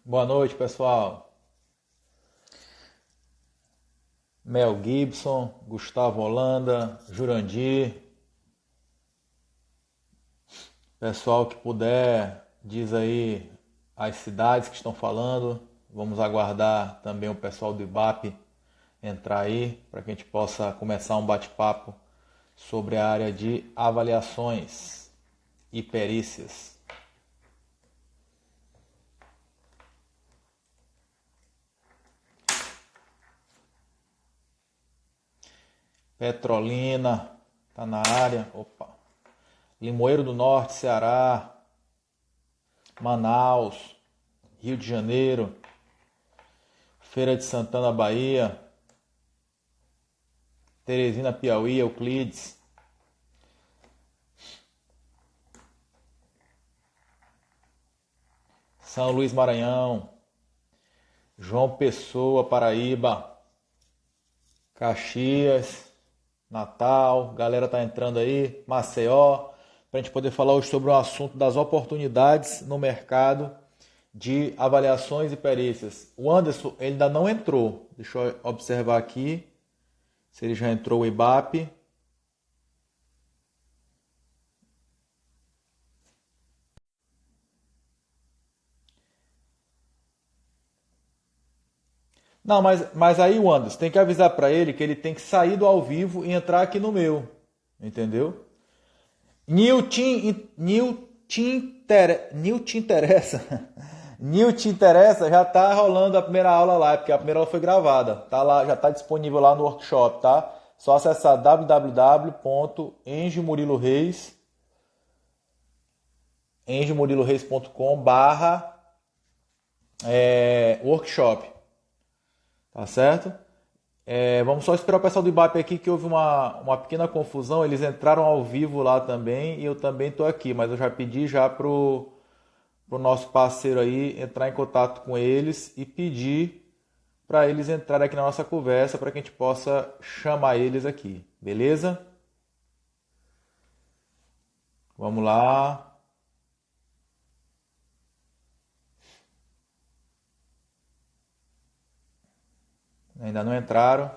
Boa noite, pessoal. Mel Gibson, Gustavo Holanda, Jurandir. Pessoal que puder, diz aí as cidades que estão falando. Vamos aguardar também o pessoal do IBAP entrar aí para que a gente possa começar um bate-papo sobre a área de avaliações e perícias. Petrolina, tá na área. Opa. Limoeiro do Norte, Ceará, Manaus, Rio de Janeiro, Feira de Santana, Bahia, Teresina, Piauí, Euclides, São Luís, Maranhão, João Pessoa, Paraíba, Caxias, Natal, galera tá entrando aí, Maceió, para a gente poder falar hoje sobre o assunto das oportunidades no mercado de avaliações e perícias. O Anderson, ele ainda não entrou, deixa eu observar aqui se ele já entrou o IBAP. Não, mas aí o Anderson tem que avisar para ele que ele tem que sair do ao vivo e entrar aqui no meu, entendeu? Nil te interessa. Nil te interessa, já tá rolando a primeira aula lá, porque a primeira aula foi gravada. Tá lá, já tá disponível lá no workshop, tá? Só acessar www.engemuriloreis.com barra workshop, tá certo? Vamos só esperar o pessoal do IBAP aqui, que houve uma pequena confusão. Eles entraram ao vivo lá também e eu também estou aqui, mas eu já pedi já pro nosso parceiro aí entrar em contato com eles e pedir para eles entrarem aqui na nossa conversa para que a gente possa chamar eles aqui, beleza? Vamos lá. Ainda não entraram.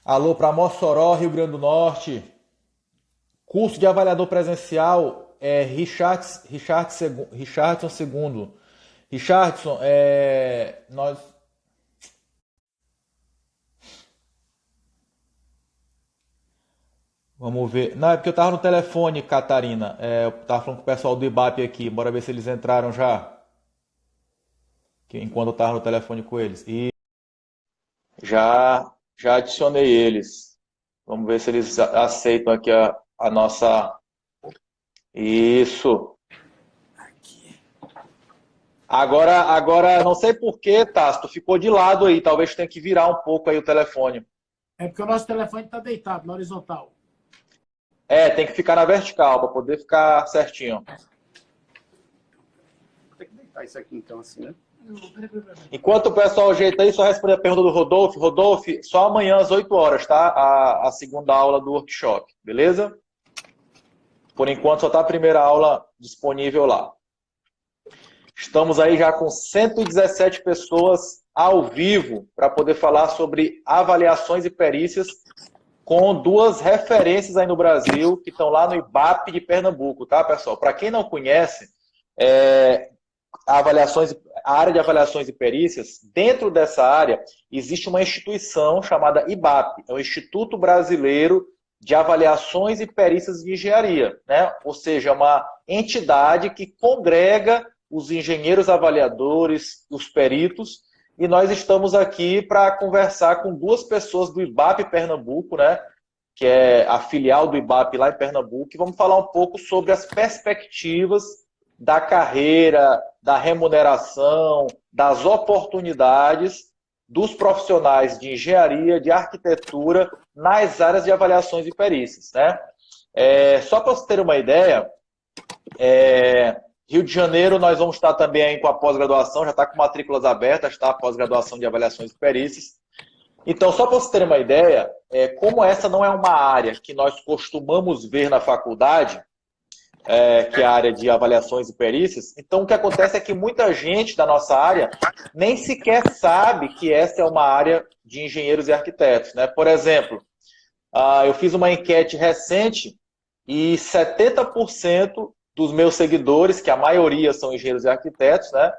Alô para Mossoró, Rio Grande do Norte. Curso de avaliador presencial é Richardson II. Richardson, nós. Vamos ver. Não, é porque eu tava no telefone, Catarina. Eu tava falando com o pessoal do IBAP aqui. Bora ver se eles entraram já. Enquanto eu tava no telefone com eles. E já adicionei eles. Vamos ver se eles aceitam aqui a nossa. Isso. Agora, não sei por que, Tasso, tu ficou de lado aí. Talvez tenha que virar um pouco aí o telefone. É porque o nosso telefone está deitado na horizontal. Tem que ficar na vertical para poder ficar certinho. Vou ter que deitar isso aqui então, assim, né? Enquanto o pessoal ajeita aí, só responder a pergunta do Rodolfo. Rodolfo, só amanhã às 8 horas, tá? A segunda aula do workshop, beleza? Por enquanto só tá a primeira aula disponível lá. Estamos aí já com 117 pessoas ao vivo para poder falar sobre avaliações e perícias com duas referências aí no Brasil que estão lá no IBAP de Pernambuco, tá, pessoal? Para quem não conhece, a área de avaliações e perícias, dentro dessa área existe uma instituição chamada IBAP, é o Instituto Brasileiro de Avaliações e Perícias de Engenharia, né? Ou seja, uma entidade que congrega os engenheiros avaliadores, os peritos, e nós estamos aqui para conversar com duas pessoas do IBAP Pernambuco, né? Que é a filial do IBAP lá em Pernambuco, e vamos falar um pouco sobre as perspectivas da carreira, da remuneração, das oportunidades dos profissionais de engenharia, de arquitetura, nas áreas de avaliações e perícias, né? Só para você ter uma ideia, Rio de Janeiro nós vamos estar também aí com a pós-graduação, já está com matrículas abertas, tá? A pós-graduação de avaliações e perícias. Então, só para você ter uma ideia, como essa não é uma área que nós costumamos ver na faculdade, que é a área de avaliações e perícias. Então, o que acontece é que muita gente da nossa área nem sequer sabe que essa é uma área de engenheiros e arquitetos, né? Por exemplo, eu fiz uma enquete recente e 70% dos meus seguidores, que a maioria são engenheiros e arquitetos, né,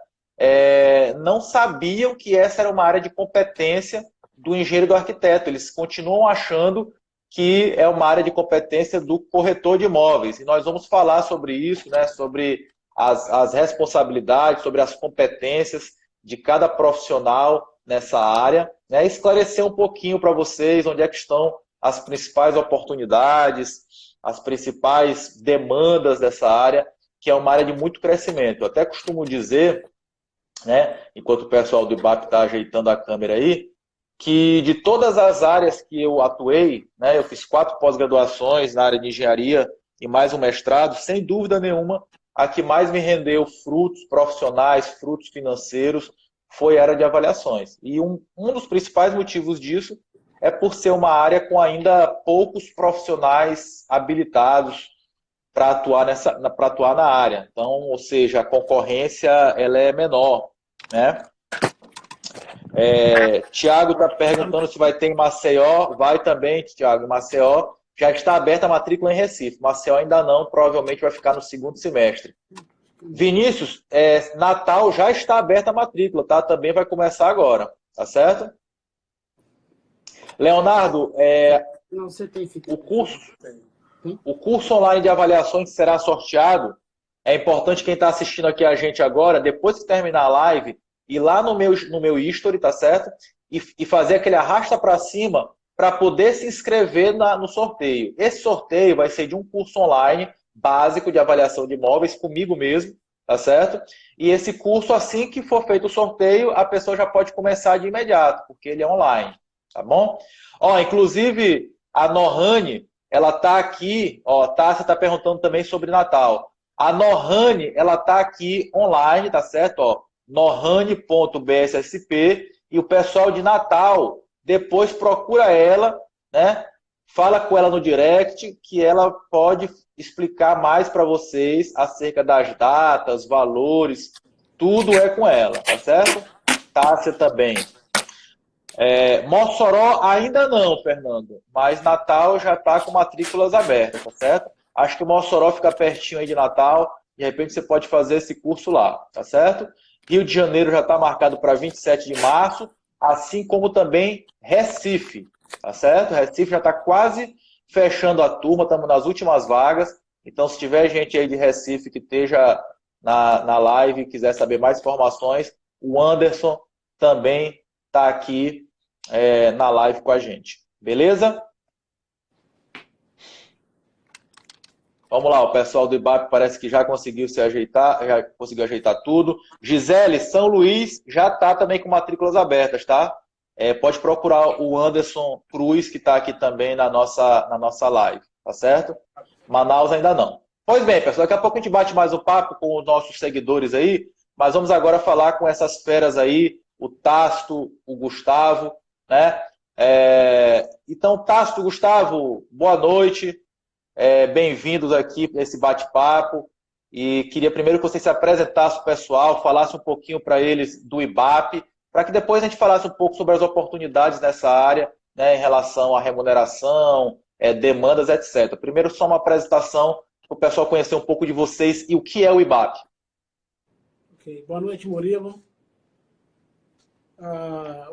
não sabiam que essa era uma área de competência do engenheiro e do arquiteto. Eles continuam achando que é uma área de competência do corretor de imóveis. E nós vamos falar sobre isso, né, sobre as responsabilidades, sobre as competências de cada profissional nessa área, né, esclarecer um pouquinho para vocês onde é que estão as principais oportunidades, as principais demandas dessa área, que é uma área de muito crescimento. Eu até costumo dizer, né, enquanto o pessoal do IBAP está ajeitando a câmera aí, que de todas as áreas que eu atuei, né, eu fiz 4 pós-graduações na área de engenharia e mais um mestrado, sem dúvida nenhuma, a que mais me rendeu frutos profissionais, frutos financeiros, foi a área de avaliações. E um dos principais motivos disso é por ser uma área com ainda poucos profissionais habilitados para atuar na área. Então, ou seja, a concorrência ela é menor, né? Tiago está perguntando se vai ter em Maceió. Vai também, Tiago, em Maceió. Já está aberta a matrícula em Recife. Maceió ainda não, provavelmente vai ficar no segundo semestre. Vinícius, Natal já está aberta a matrícula, tá? Também vai começar agora, tá certo? Leonardo, Não, você tem o curso online de avaliações será sorteado. É importante quem está assistindo aqui a gente agora, depois que terminar a live, ir lá no meu history, tá certo? E fazer aquele arrasta para cima para poder se inscrever no sorteio. Esse sorteio vai ser de um curso online básico de avaliação de imóveis comigo mesmo, tá certo? E esse curso, assim que for feito o sorteio, a pessoa já pode começar de imediato, porque ele é online, tá bom? Inclusive, a Nohane, ela tá aqui, tá? Você está perguntando também sobre Natal. A Nohane, ela tá aqui online, tá certo? Nohane.bssp, e o pessoal de Natal depois procura ela, né? Fala com ela no direct que ela pode explicar mais para vocês acerca das datas, valores, tudo é com ela, tá certo? Tássia também. Mossoró ainda não, Fernando, mas Natal já está com matrículas abertas, tá certo? Acho que Mossoró fica pertinho aí de Natal, de repente você pode fazer esse curso lá, tá certo? Rio de Janeiro já está marcado para 27 de março, assim como também Recife, tá certo? Recife já está quase fechando a turma, estamos nas últimas vagas, então se tiver gente aí de Recife que esteja na live e quiser saber mais informações, o Anderson também está aqui na live com a gente. Beleza? Vamos lá, o pessoal do IBAP parece que já conseguiu se ajeitar, já conseguiu ajeitar tudo. Gisele, São Luís já está também com matrículas abertas, tá? Pode procurar o Anderson Cruz, que está aqui também na nossa live, tá certo? Manaus ainda não. Pois bem, pessoal, daqui a pouco a gente bate mais um papo com os nossos seguidores aí, mas vamos agora falar com essas feras aí, o Tácito, o Gustavo, né? Então, Tácito, Gustavo, boa noite. Bem-vindos aqui nesse bate-papo. E queria primeiro que você se apresentasse para o pessoal, falasse um pouquinho para eles do IBAP, para que depois a gente falasse um pouco sobre as oportunidades nessa área, né, em relação à remuneração, demandas, etc. Primeiro, só uma apresentação para o pessoal conhecer um pouco de vocês e o que é o IBAP. Ok. Boa noite, Murilo.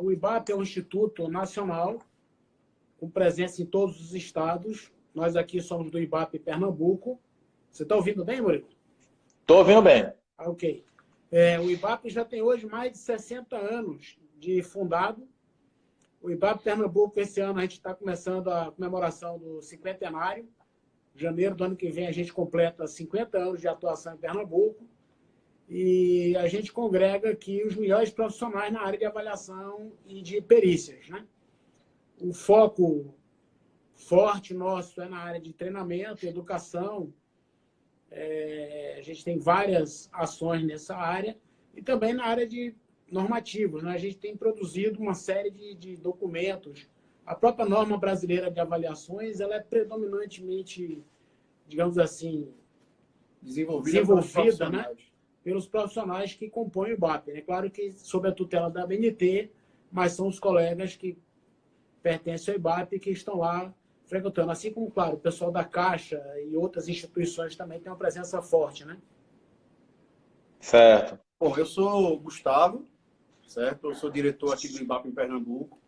O IBAP é um instituto nacional com presença em todos os estados. Nós aqui somos do IBAP Pernambuco. Você está ouvindo bem, Murilo? Estou ouvindo bem. Ok. O IBAP já tem hoje mais de 60 anos de fundado. O IBAP Pernambuco, esse ano, a gente está começando a comemoração do cinquentenário. Em janeiro do ano que vem, a gente completa 50 anos de atuação em Pernambuco. E a gente congrega aqui os melhores profissionais na área de avaliação e de perícias, né? O foco forte nosso é na área de treinamento, educação. A gente tem várias ações nessa área e também na área de normativos, né? A gente tem produzido uma série de documentos. A própria norma brasileira de avaliações ela é predominantemente, digamos assim, desenvolvida, né, pelos profissionais que compõem o IBAP. É claro que sob a tutela da ABNT, mas são os colegas que pertencem ao IBAP que estão lá frequentando. Assim como, claro, o pessoal da Caixa e outras instituições também têm uma presença forte, né? Certo. Bom, eu sou Gustavo, certo? Eu sou diretor aqui do IBAP em Pernambuco,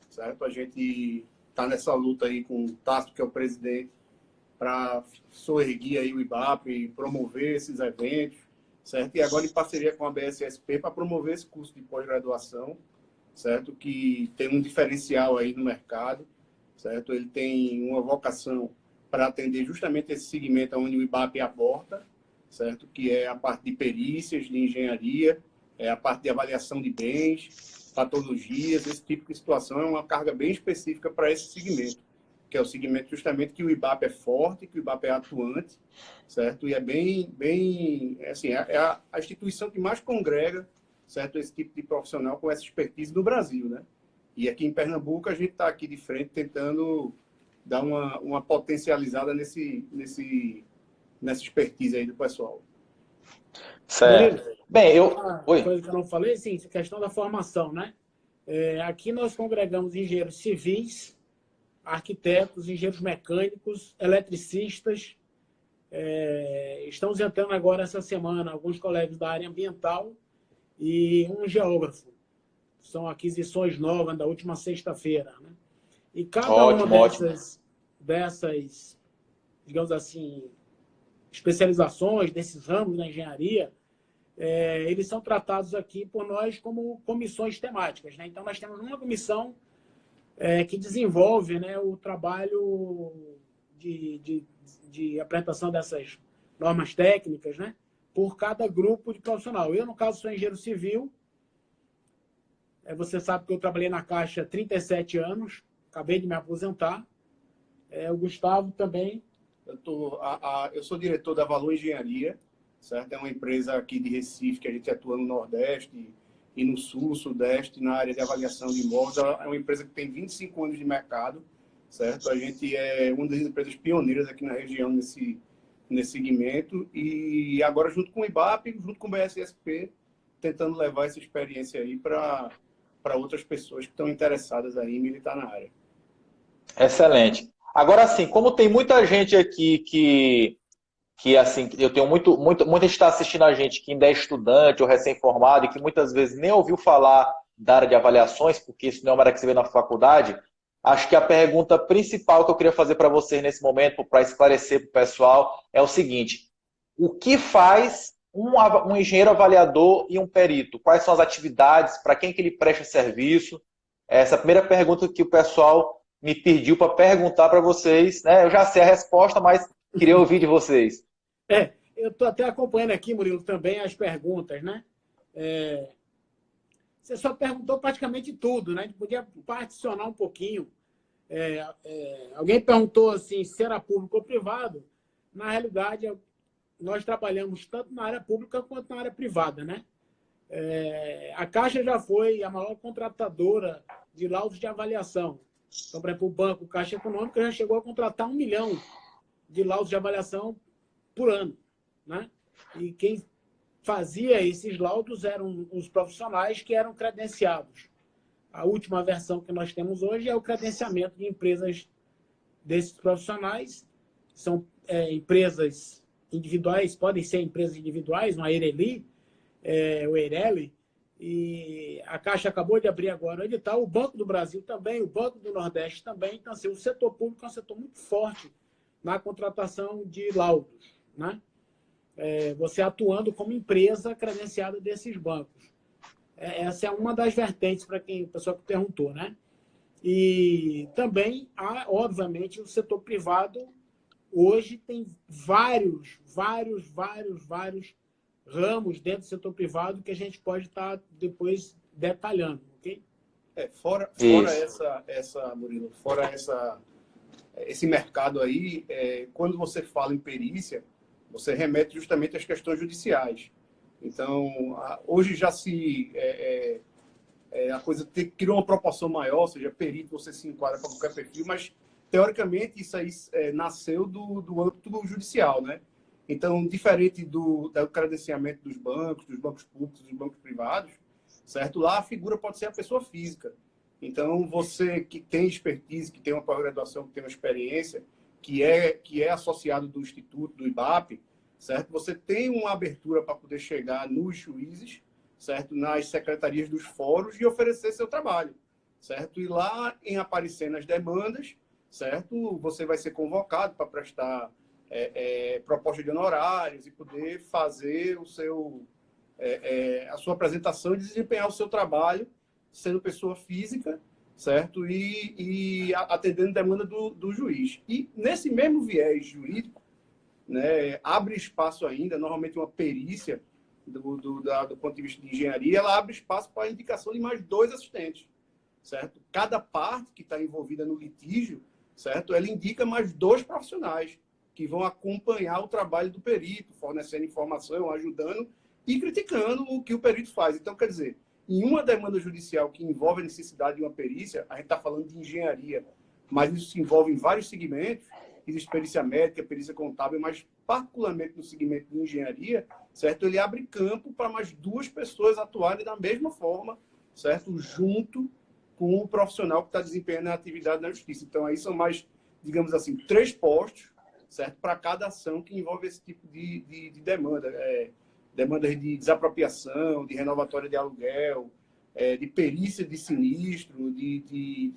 certo? A gente está nessa luta aí com o Tássio, que é o presidente, para soerguer aí o IBAP e promover esses eventos, certo? E agora em parceria com a BSSP para promover esse curso de pós-graduação, certo? Que tem um diferencial aí no mercado, certo? Ele tem uma vocação para atender justamente esse segmento onde o IBAP aborda, certo? Que é a parte de perícias, de engenharia, é a parte de avaliação de bens, patologias, esse tipo de situação é uma carga bem específica para esse segmento, que é o segmento justamente que o IBAP é forte, que o IBAP é atuante, certo? E é assim, é a instituição que mais congrega, certo? Esse tipo de profissional com essa expertise no Brasil, né? E aqui em Pernambuco a gente está aqui de frente tentando dar uma potencializada nessa expertise aí do pessoal. Certo. Murilo, Bem, uma coisa que eu não falei, sim, questão da formação, né? Aqui nós congregamos engenheiros civis, arquitetos, engenheiros mecânicos, eletricistas. Estamos entrando agora essa semana alguns colegas da área ambiental e um geógrafo. São aquisições novas da última sexta-feira, né? E cada uma dessas, digamos assim, especializações, desses ramos da engenharia, eles são tratados aqui por nós como comissões temáticas, né? Então, nós temos uma comissão que desenvolve, né, o trabalho de apresentação dessas normas técnicas, né, por cada grupo de profissional. Eu, no caso, sou engenheiro civil. Você sabe que eu trabalhei na Caixa há 37 anos, acabei de me aposentar. O Gustavo também. Eu sou diretor da Valor Engenharia, certo? É uma empresa aqui de Recife que a gente atua no Nordeste e no Sul, Sudeste, na área de avaliação de imóveis. É uma empresa que tem 25 anos de mercado, certo? A gente é uma das empresas pioneiras aqui na região nesse segmento e agora junto com o IBAP, junto com o BSSP, tentando levar essa experiência aí para outras pessoas que estão interessadas aí em militar na área. Excelente. Agora, assim, como tem muita gente aqui que assim, eu tenho muita gente está assistindo a gente que ainda é estudante ou recém-formado e que muitas vezes nem ouviu falar da área de avaliações, porque isso não é uma área que se vê na faculdade, acho que a pergunta principal que eu queria fazer para vocês nesse momento, para esclarecer para o pessoal, é o seguinte: o que faz um engenheiro avaliador e um perito? Quais são as atividades? Para quem que ele presta serviço? Essa é a primeira pergunta que o pessoal me pediu para perguntar para vocês, né? Eu já sei a resposta, mas queria ouvir de vocês. Eu estou até acompanhando aqui, Murilo, também as perguntas, né? Você só perguntou praticamente tudo, né? A gente podia particionar um pouquinho. Alguém perguntou assim, se era público ou privado. Na realidade, nós trabalhamos tanto na área pública quanto na área privada, né? A Caixa já foi a maior contratadora de laudos de avaliação. Então, por exemplo, o banco Caixa Econômica já chegou a contratar 1 milhão de laudos de avaliação por ano, né? E quem fazia esses laudos eram os profissionais que eram credenciados. A última versão que nós temos hoje é o credenciamento de empresas desses profissionais. São empresas individuais, podem ser empresas individuais, uma Eireli, o Eireli, e a Caixa acabou de abrir agora o edital, o Banco do Brasil também, o Banco do Nordeste também. Então, assim, o setor público é um setor muito forte na contratação de laudos, né? Você atuando como empresa credenciada desses bancos. Essa é uma das vertentes para quem, pessoa que perguntou, né? E também há, obviamente, o setor privado hoje tem vários ramos dentro do setor privado que a gente pode estar depois detalhando, ok? Fora Murilo, esse mercado aí, quando você fala em perícia, você remete justamente às questões judiciais. Então, hoje já a coisa criou uma proporção maior, ou seja, perito você se enquadra para qualquer perfil, mas teoricamente isso aí nasceu do âmbito judicial, né? Então, diferente do credenciamento dos bancos públicos, dos bancos privados, certo? Lá a figura pode ser a pessoa física. Então, você que tem expertise, que tem uma pós-graduação, que tem uma experiência, que é associado do Instituto, do IBAP, certo? Você tem uma abertura para poder chegar nos juízes, certo? Nas secretarias dos fóruns e oferecer seu trabalho, certo? E lá, em aparecer nas demandas, certo? Você vai ser convocado para prestar proposta de honorários e poder fazer a sua apresentação e desempenhar o seu trabalho sendo pessoa física, certo? E atendendo demanda do juiz. E nesse mesmo viés jurídico, né, abre espaço ainda, normalmente uma perícia do ponto de vista de engenharia, ela abre espaço para a indicação de mais 2 assistentes, certo? Cada parte que está envolvida no litígio, certo? Ela indica mais 2 profissionais que vão acompanhar o trabalho do perito, fornecendo informação, ajudando e criticando o que o perito faz. Então, quer dizer, em uma demanda judicial que envolve a necessidade de uma perícia, a gente está falando de engenharia, mas isso se envolve em vários segmentos. Existe perícia médica, perícia contábil, mas particularmente no segmento de engenharia, certo? Ele abre campo para mais 2 pessoas atuarem da mesma forma, certo? Junto com o profissional que está desempenhando a atividade na justiça. Então, aí são mais, digamos assim, 3 postos, certo? Para cada ação que envolve esse tipo de demanda. Demandas de desapropriação, de renovatória de aluguel, de perícia de sinistro, de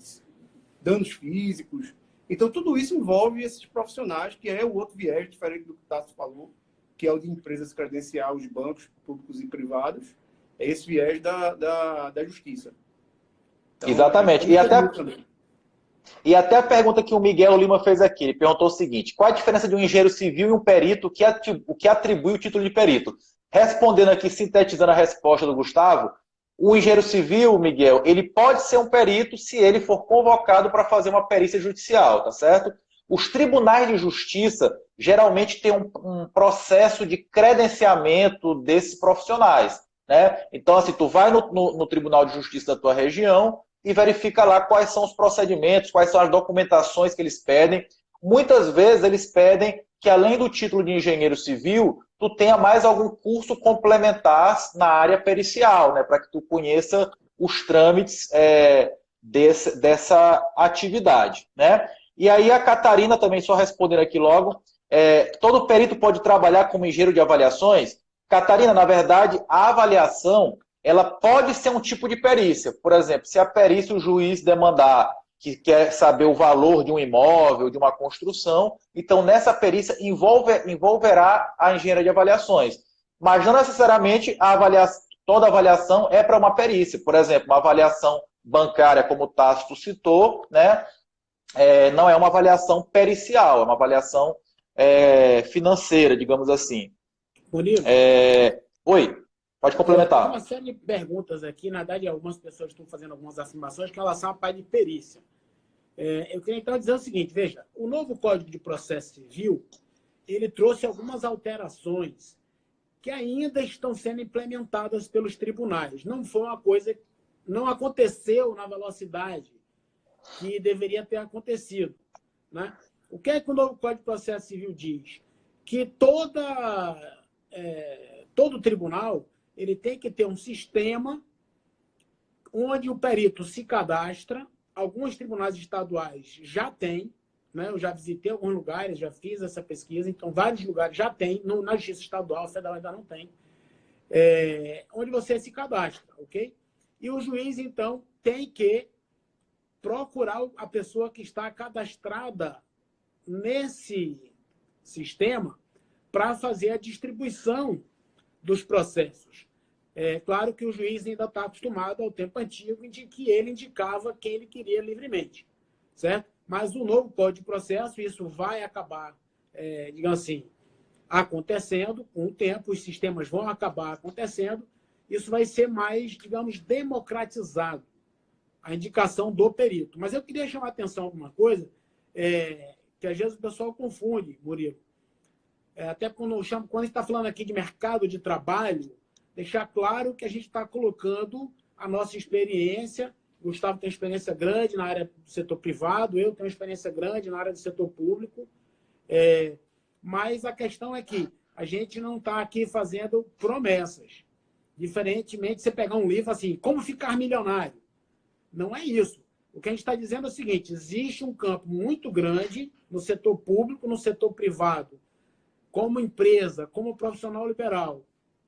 danos físicos. Então, tudo isso envolve esses profissionais, que é o outro viés, diferente do que o Tasso falou, que é o de empresas credenciais, os bancos públicos e privados, é esse viés da justiça. Então, Exatamente. E até a pergunta que o Miguel Lima fez aqui, ele perguntou o seguinte: qual a diferença de um engenheiro civil e um perito que atribui o título de perito? Respondendo aqui, sintetizando a resposta do Gustavo, o engenheiro civil, Miguel, ele pode ser um perito se ele for convocado para fazer uma perícia judicial, tá certo? Os tribunais de justiça geralmente têm um processo de credenciamento desses profissionais, né? Então, assim, tu vai no Tribunal de Justiça da tua região e verifica lá quais são os procedimentos, quais são as documentações que eles pedem. Muitas vezes eles pedem que, além do título de engenheiro civil, tu tenha mais algum curso complementar na área pericial, né, para que tu conheça os trâmites dessa atividade, né? E aí a Catarina também, só respondendo aqui logo, todo perito pode trabalhar como engenheiro de avaliações? Catarina, na verdade, a avaliação ela pode ser um tipo de perícia. Por exemplo, se a perícia o juiz demandar que quer saber o valor de um imóvel, de uma construção, então nessa perícia envolverá a engenharia de avaliações. Mas não necessariamente toda avaliação é para uma perícia. Por exemplo, uma avaliação bancária, como o Tácito citou, né, não é uma avaliação pericial, é uma avaliação financeira, digamos assim. Bonito. Oi, pode complementar. Tem uma série de perguntas aqui, na verdade, algumas pessoas estão fazendo algumas afirmações com relação à parte de perícia. Eu queria então dizer o seguinte, veja, o novo Código de Processo Civil, ele trouxe algumas alterações que ainda estão sendo implementadas pelos tribunais. Não foi uma coisa, não aconteceu na velocidade que deveria ter acontecido, né? O que é que o novo Código de Processo Civil diz? Que todo tribunal ele tem que ter um sistema onde o perito se cadastra. Alguns tribunais estaduais já têm, né? Eu já visitei alguns lugares, já fiz essa pesquisa, então vários lugares já tem, na Justiça Estadual, a federal ainda não tem, onde você se cadastra, ok? E o juiz, então, tem que procurar a pessoa que está cadastrada nesse sistema para fazer a distribuição dos processos. Claro que o juiz ainda está acostumado ao tempo antigo em que ele indicava quem ele queria livremente, certo? Mas o novo Código de Processo, isso vai acabar, digamos assim, acontecendo com o tempo, os sistemas vão acabar acontecendo, isso vai ser mais, digamos, democratizado, a indicação do perito. Mas eu queria chamar a atenção a alguma coisa que às vezes o pessoal confunde, Murilo. Até quando a gente está falando aqui de mercado de trabalho, deixar claro que a gente está colocando a nossa experiência. O Gustavo tem experiência grande na área do setor privado, eu tenho experiência grande na área do setor público. Mas a questão é que a gente não está aqui fazendo promessas. Diferentemente de você pegar um livro assim, como ficar milionário. Não é isso. O que a gente está dizendo é o seguinte, existe um campo muito grande no setor público, no setor privado, como empresa, como profissional liberal.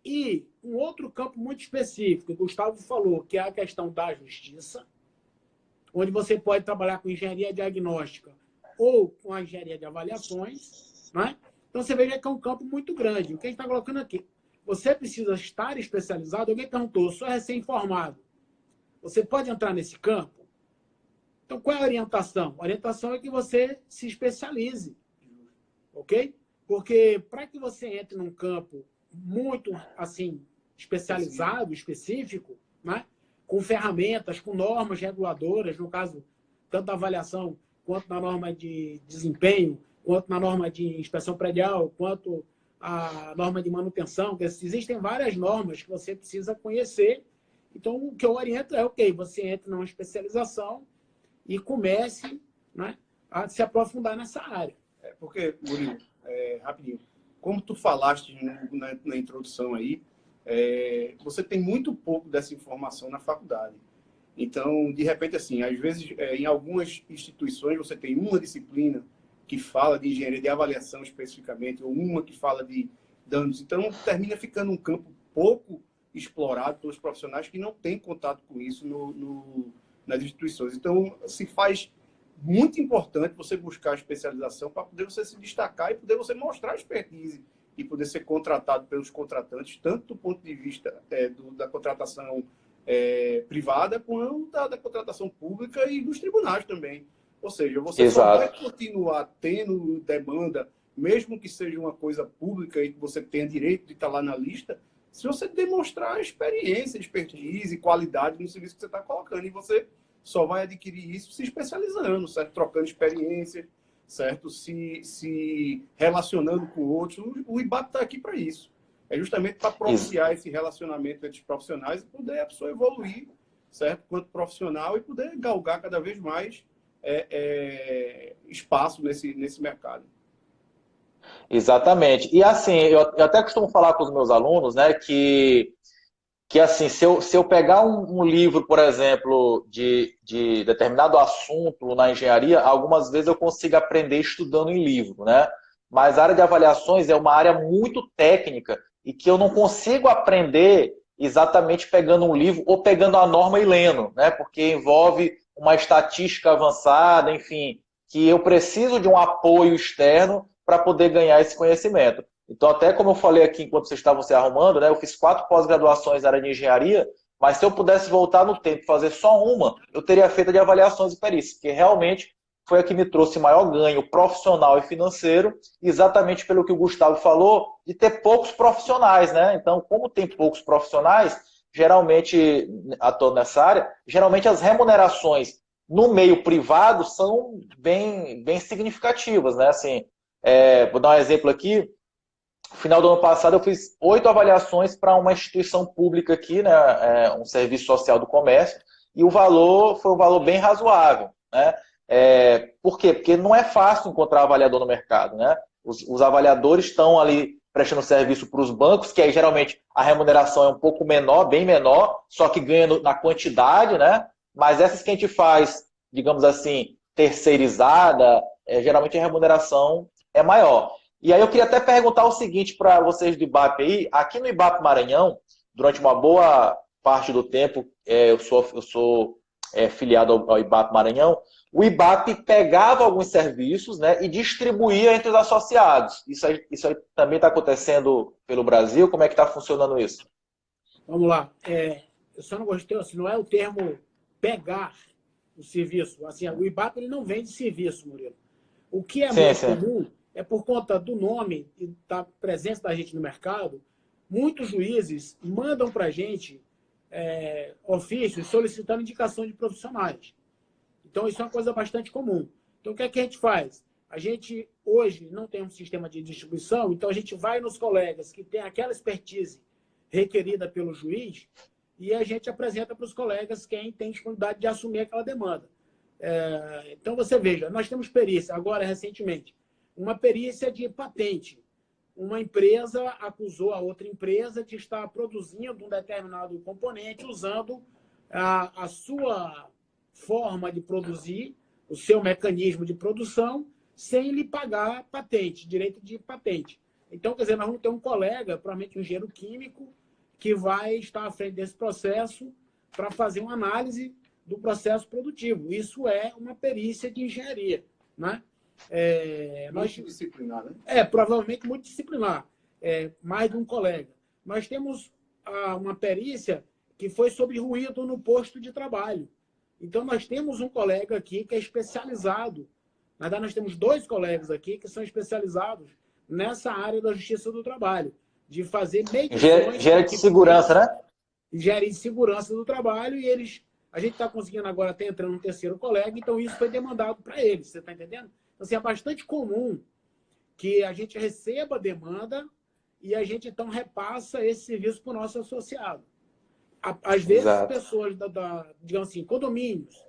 E um outro campo muito específico, o Gustavo falou, que é a questão da justiça, onde você pode trabalhar com engenharia diagnóstica ou com a engenharia de avaliações. Né? Então, você veja que é um campo muito grande. O que a gente está colocando aqui? Você precisa estar especializado. Alguém perguntou, eu sou recém-formado. Você pode entrar nesse campo? Então, qual é a orientação? A orientação é que você se especialize. Ok? Porque para que você entre num campo muito assim especializado, específico, né? Com ferramentas, com normas reguladoras, no caso, tanto da avaliação quanto na norma de desempenho, quanto na norma de inspeção predial, quanto a norma de manutenção. Existem várias normas que você precisa conhecer. Então, o que eu oriento é, ok, você entra numa especialização e comece, né, a se aprofundar nessa área. Porque, Murilo, rapidinho, como tu falaste na introdução aí, você tem muito pouco dessa informação na faculdade. Então, de repente, assim, às vezes, em algumas instituições, você tem uma disciplina que fala de engenharia de avaliação especificamente, ou uma que fala de danos. Então, termina ficando um campo pouco explorado pelos profissionais que não têm contato com isso nas instituições. Então, se faz muito importante você buscar a especialização para poder você se destacar e poder você mostrar a expertise e poder ser contratado pelos contratantes, tanto do ponto de vista da contratação privada, quanto da contratação pública e dos tribunais também. Ou seja, você só vai continuar tendo demanda, mesmo que seja uma coisa pública e que você tenha direito de estar lá na lista, se você demonstrar experiência, expertise, qualidade no serviço que você está colocando. E você só vai adquirir isso se especializando, certo? Trocando experiência, certo? Se relacionando com outros. O IBAP está aqui para isso. É justamente para propiciar esse relacionamento entre os profissionais e poder a pessoa evoluir, certo? Quanto profissional e poder galgar cada vez mais espaço nesse mercado. Exatamente. E assim, eu até costumo falar com os meus alunos, né, que assim, se eu pegar um livro, por exemplo, de determinado assunto na engenharia, algumas vezes eu consigo aprender estudando em livro, né? Mas a área de avaliações é uma área muito técnica e que eu não consigo aprender exatamente pegando um livro ou pegando a norma e lendo, né? Porque envolve uma estatística avançada, enfim, que eu preciso de um apoio externo para poder ganhar esse conhecimento. Então, até como eu falei aqui enquanto vocês estavam se arrumando, né, eu fiz 4 pós-graduações na área de engenharia, mas se eu pudesse voltar no tempo e fazer só uma, eu teria feito a de avaliações e perícias, porque realmente foi a que me trouxe maior ganho profissional e financeiro, exatamente pelo que o Gustavo falou, de ter poucos profissionais, né? Então, como tem poucos profissionais, geralmente, atuando nessa área, geralmente as remunerações no meio privado são bem significativas, né? Assim, vou dar um exemplo aqui. No final do ano passado, eu fiz 8 avaliações para uma instituição pública aqui, né, um serviço social do comércio, e o valor foi um valor bem razoável. Né? Por quê? Porque não é fácil encontrar avaliador no mercado. Né? Os avaliadores estão ali prestando serviço para os bancos, que aí geralmente a remuneração é um pouco menor, bem menor, só que ganha na quantidade, né? Mas essas que a gente faz, digamos assim, terceirizada, geralmente a remuneração é maior. E aí eu queria até perguntar o seguinte para vocês do IBAP aí. Aqui no IBAP Maranhão, durante uma boa parte do tempo, eu sou filiado ao IBAP Maranhão, o IBAP pegava alguns serviços, né, e distribuía entre os associados. Isso aí também está acontecendo pelo Brasil? Como é que está funcionando isso? Vamos lá. Eu só não gostei, assim, não é o termo pegar o serviço. Assim, o IBAP ele não vende serviço, Murilo. O que é muito comum é por conta do nome e da presença da gente no mercado, muitos juízes mandam para a gente ofícios solicitando indicação de profissionais. Então, isso é uma coisa bastante comum. Então, o que é que a gente faz? A gente, hoje, não tem um sistema de distribuição, então a gente vai nos colegas que têm aquela expertise requerida pelo juiz e a gente apresenta para os colegas quem tem disponibilidade de assumir aquela demanda. Então, você veja, nós temos perícia, agora, recentemente, uma perícia de patente. uma empresa acusou a outra empresa de estar produzindo um determinado componente usando a sua forma de produzir, o seu mecanismo de produção, sem lhe pagar patente, direito de patente. Então, quer dizer, nós vamos ter um colega, provavelmente um engenheiro químico, que vai estar à frente desse processo para fazer uma análise do processo produtivo. Isso é uma perícia de engenharia, né? Multidisciplinar, né? Provavelmente multidisciplinar, mais de um colega. Nós temos uma perícia que foi sobre ruído no posto de trabalho. Então, nós temos um colega aqui que é especializado. Na verdade, nós temos 2 colegas aqui que são especializados nessa área da justiça do trabalho, de fazer medições... Engenharia de segurança, né? Engenharia de segurança do trabalho, e a gente está conseguindo agora até entrando um 3º colega, então isso foi demandado para eles, você está entendendo? Então, assim, é bastante comum que a gente receba a demanda e a gente, então, repassa esse serviço para o nosso associado. Às vezes, Exato. pessoas, digamos assim, condomínios,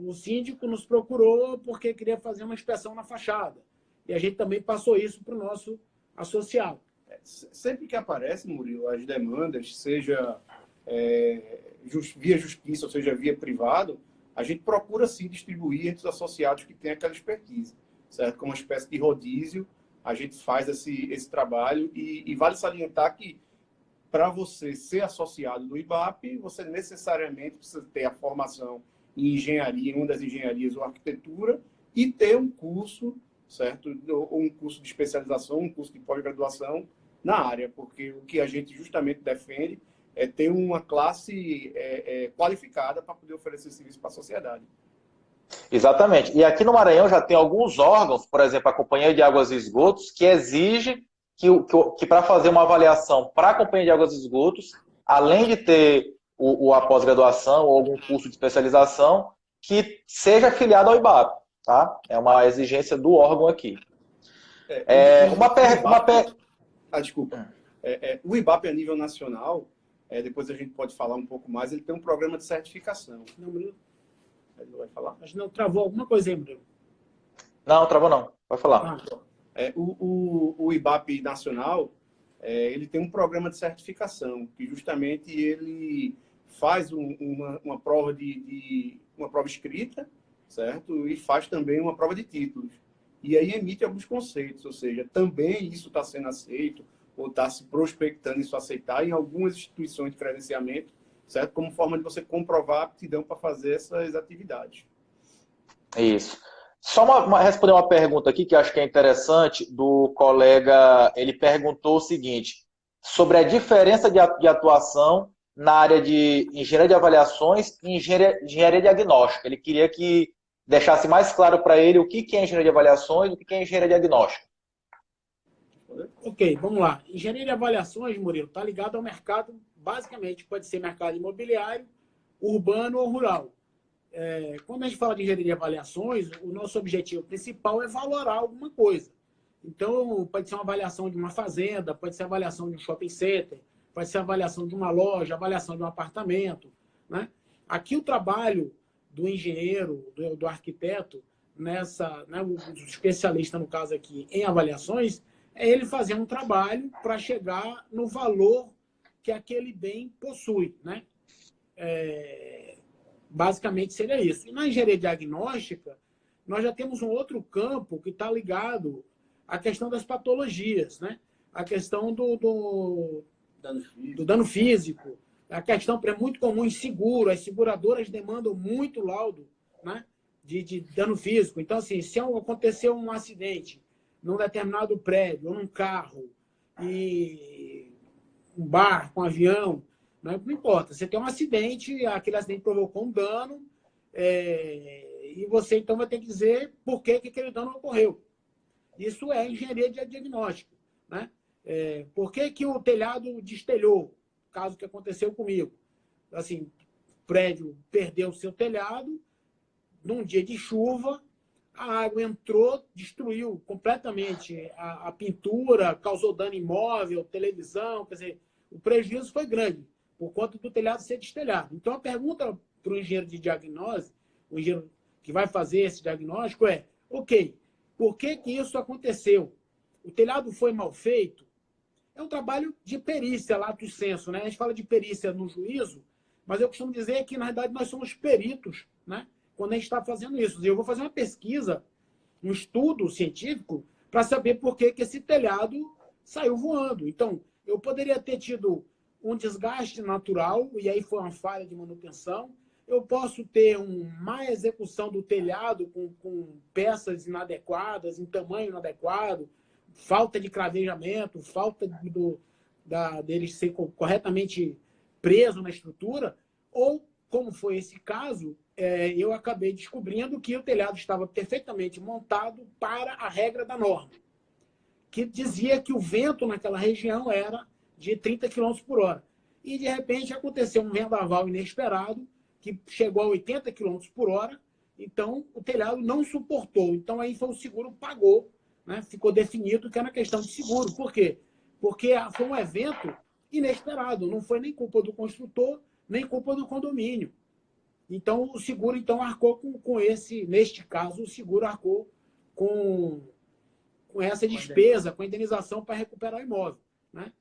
o síndico nos procurou porque queria fazer uma inspeção na fachada. E a gente também passou isso para o nosso associado. Sempre que aparece, Murilo, as demandas, seja via justiça, ou seja, via privado, a gente procura, sim, distribuir entre os associados que têm aquela expertise, certo? Como uma espécie de rodízio, a gente faz esse trabalho e vale salientar que, para você ser associado do IBAP, você necessariamente precisa ter a formação em engenharia, em uma das engenharias ou arquitetura, e ter um curso, certo? Ou um curso de especialização, um curso de pós-graduação na área, porque o que a gente justamente defende é ter uma classe qualificada para poder oferecer serviço para a sociedade. Exatamente. E aqui no Maranhão já tem alguns órgãos, por exemplo, a Companhia de Águas e Esgotos, que exige que para fazer uma avaliação para a Companhia de Águas e Esgotos, além de ter a pós-graduação ou algum curso de especialização, que seja afiliado ao IBAP. Tá? É uma exigência do órgão aqui. Desculpa. O IBAP a nível nacional, depois a gente pode falar um pouco mais, ele tem um programa de certificação. Não, Murilo? Ele vai falar? Mas não travou alguma coisa aí, Murilo? Não, travou não. Pode falar. O IBAP nacional, ele tem um programa de certificação, que justamente ele faz uma prova uma prova escrita, certo? E faz também uma prova de títulos. E aí emite alguns conceitos, ou seja, também isso está sendo aceito, ou está se prospectando isso aceitar em algumas instituições de credenciamento, certo? Como forma de você comprovar a aptidão para fazer essas atividades. Isso. Só responder uma pergunta aqui que eu acho que é interessante, do colega. Ele perguntou o seguinte, sobre a diferença de atuação na área de engenharia de avaliações e engenharia diagnóstica. Ele queria que deixasse mais claro para ele o que é engenharia de avaliações e o que é engenharia diagnóstica. Ok, vamos lá. Engenharia de avaliações, Murilo, está ligado ao mercado, basicamente, pode ser mercado imobiliário, urbano ou rural. Quando a gente fala de engenharia de avaliações, o nosso objetivo principal é valorar alguma coisa. Então, pode ser uma avaliação de uma fazenda, pode ser a avaliação de um shopping center, pode ser a avaliação de uma loja, a avaliação de um apartamento, né? Aqui o trabalho do engenheiro, do arquiteto, né, o especialista, no caso aqui, em avaliações, é ele fazer um trabalho para chegar no valor que aquele bem possui, né? Basicamente seria isso. E na engenharia diagnóstica, nós já temos um outro campo que está ligado à questão das patologias, né? A questão do dano físico, a questão é muito comum em seguro, as seguradoras demandam muito laudo, né, de dano físico. Então, assim, se acontecer um acidente num determinado prédio, ou num carro, e um barco, um avião, não importa. Você tem um acidente, aquele acidente provocou um dano, e você, então, vai ter que dizer por que aquele dano ocorreu. Isso é engenharia de diagnóstico, né? Por que o telhado destelhou? Caso que aconteceu comigo. Assim, o prédio perdeu o seu telhado, num dia de chuva, a água entrou, destruiu completamente a pintura, causou dano imóvel, televisão, quer dizer, o prejuízo foi grande, por conta do telhado ser destelhado. Então, a pergunta para o engenheiro de diagnose, o engenheiro que vai fazer esse diagnóstico ok, por que isso aconteceu? o telhado foi mal feito, é um trabalho de perícia, lato sensu, né? A gente fala de perícia no juízo, mas eu costumo dizer que, na verdade, nós somos peritos, né? Quando a gente está fazendo isso. E eu vou fazer uma pesquisa, um estudo científico, para saber por que esse telhado saiu voando. Então, eu poderia ter tido um desgaste natural, e aí foi uma falha de manutenção. Eu posso ter uma má execução do telhado com peças inadequadas, em tamanho inadequado, falta de cravejamento, falta dele ser corretamente preso na estrutura, ou, como foi esse caso, eu acabei descobrindo que o telhado estava perfeitamente montado para a regra da norma, que dizia que o vento naquela região era de 30 km por hora. E, de repente, aconteceu um vendaval inesperado, que chegou a 80 km por hora, então o telhado não suportou. Então, aí foi o seguro pagou, né? Ficou definido que era questão de seguro. Por quê? Porque foi um evento inesperado, não foi nem culpa do construtor, nem culpa do condomínio. Então, o seguro arcou com esse, neste caso, o seguro arcou com essa despesa, com a indenização para recuperar o imóvel, né?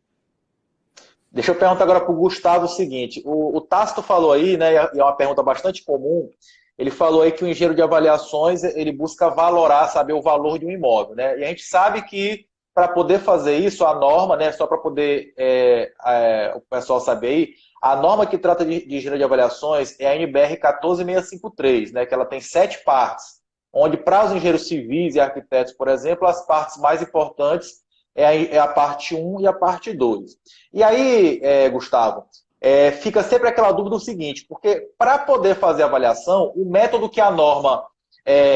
Deixa eu perguntar agora para o Gustavo o seguinte, o Tácito falou aí, né, e é uma pergunta bastante comum, ele falou aí que o engenheiro de avaliações, ele busca valorar, saber o valor de um imóvel, né? E a gente sabe que para poder fazer isso, a norma, né, só para poder o pessoal saber aí, a norma que trata de engenheiro de avaliações é a NBR 14653, né, que ela tem 7 partes, onde para os engenheiros civis e arquitetos, por exemplo, as partes mais importantes é a parte 1 e a parte 2. E aí, Gustavo, fica sempre aquela dúvida do seguinte, porque para poder fazer a avaliação, o método que a norma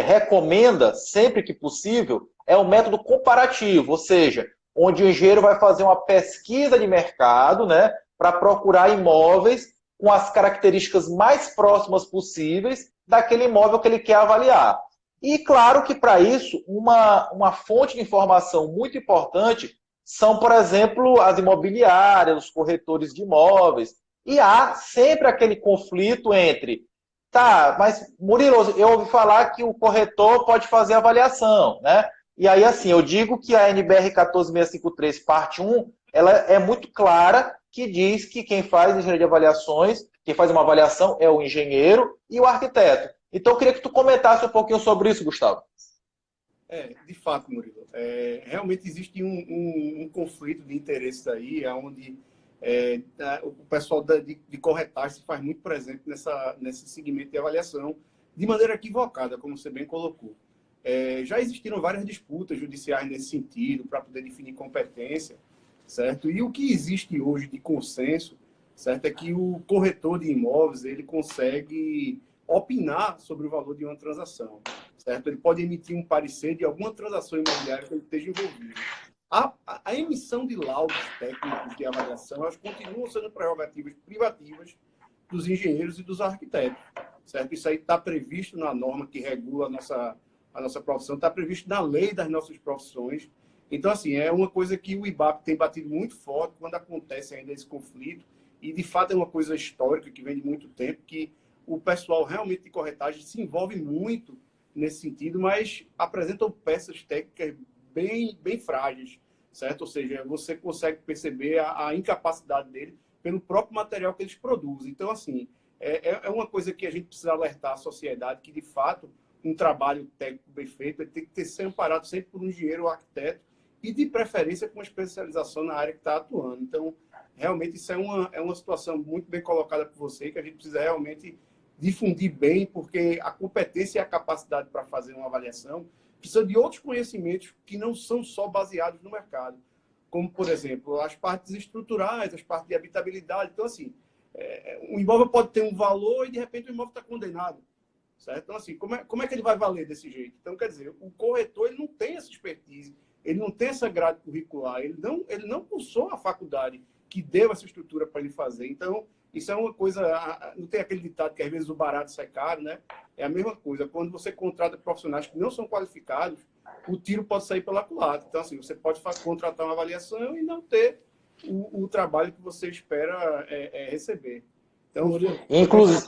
recomenda, sempre que possível, é o método comparativo, ou seja, onde o engenheiro vai fazer uma pesquisa de mercado, né, para procurar imóveis com as características mais próximas possíveis daquele imóvel que ele quer avaliar. E claro que para isso, uma fonte de informação muito importante são, por exemplo, as imobiliárias, os corretores de imóveis. E há sempre aquele conflito entre, tá, mas Murilo, eu ouvi falar que o corretor pode fazer avaliação, né? E aí, assim, eu digo que a NBR 14653, parte 1, ela é muito clara, que diz que quem faz engenharia de avaliações, quem faz uma avaliação é o engenheiro e o arquiteto. Então, eu queria que tu comentasse um pouquinho sobre isso, Gustavo. De fato, Murilo. Realmente existe um conflito de interesses aí, onde o pessoal de corretagem se faz muito presente nesse segmento de avaliação, de maneira equivocada, como você bem colocou. Já existiram várias disputas judiciais nesse sentido, para poder definir competência, certo? E o que existe hoje de consenso, certo, é que o corretor de imóveis ele consegue opinar sobre o valor de uma transação, certo? Ele pode emitir um parecer de alguma transação imobiliária que ele esteja envolvido. A emissão de laudos técnicos de avaliação, elas continuam sendo prerrogativas privativas dos engenheiros e dos arquitetos, certo? Isso aí está previsto na norma que regula a nossa profissão, está previsto na lei das nossas profissões. Então, assim, é uma coisa que o IBAP tem batido muito forte quando acontece ainda esse conflito, e de fato é uma coisa histórica que vem de muito tempo, que o pessoal realmente de corretagem se envolve muito nesse sentido, mas apresentam peças técnicas bem frágeis, certo? Ou seja, você consegue perceber a incapacidade dele pelo próprio material que eles produzem. Então, assim, é uma coisa que a gente precisa alertar a sociedade, que, de fato, um trabalho técnico bem feito tem que ser amparado sempre por um engenheiro ou arquiteto, e, de preferência, com especialização na área que está atuando. Então, realmente, isso é uma situação muito bem colocada por você, que a gente precisa realmente difundir bem, porque a competência e a capacidade para fazer uma avaliação precisa de outros conhecimentos que não são só baseados no mercado, como, por exemplo, as partes estruturais, as partes de habitabilidade. Então, assim, um imóvel pode ter um valor e, de repente, o imóvel está condenado, certo? Então, assim, como é que ele vai valer desse jeito? Então, quer dizer, o corretor ele não tem essa expertise, ele não tem essa grade curricular, ele não cursou a faculdade que deu essa estrutura para ele fazer. Então, isso é uma coisa... Não tem aquele ditado que às vezes o barato sai caro, né? É a mesma coisa. Quando você contrata profissionais que não são qualificados, o tiro pode sair pela culatra. Então, assim, você pode contratar uma avaliação e não ter o trabalho que você espera receber. Então, inclusive,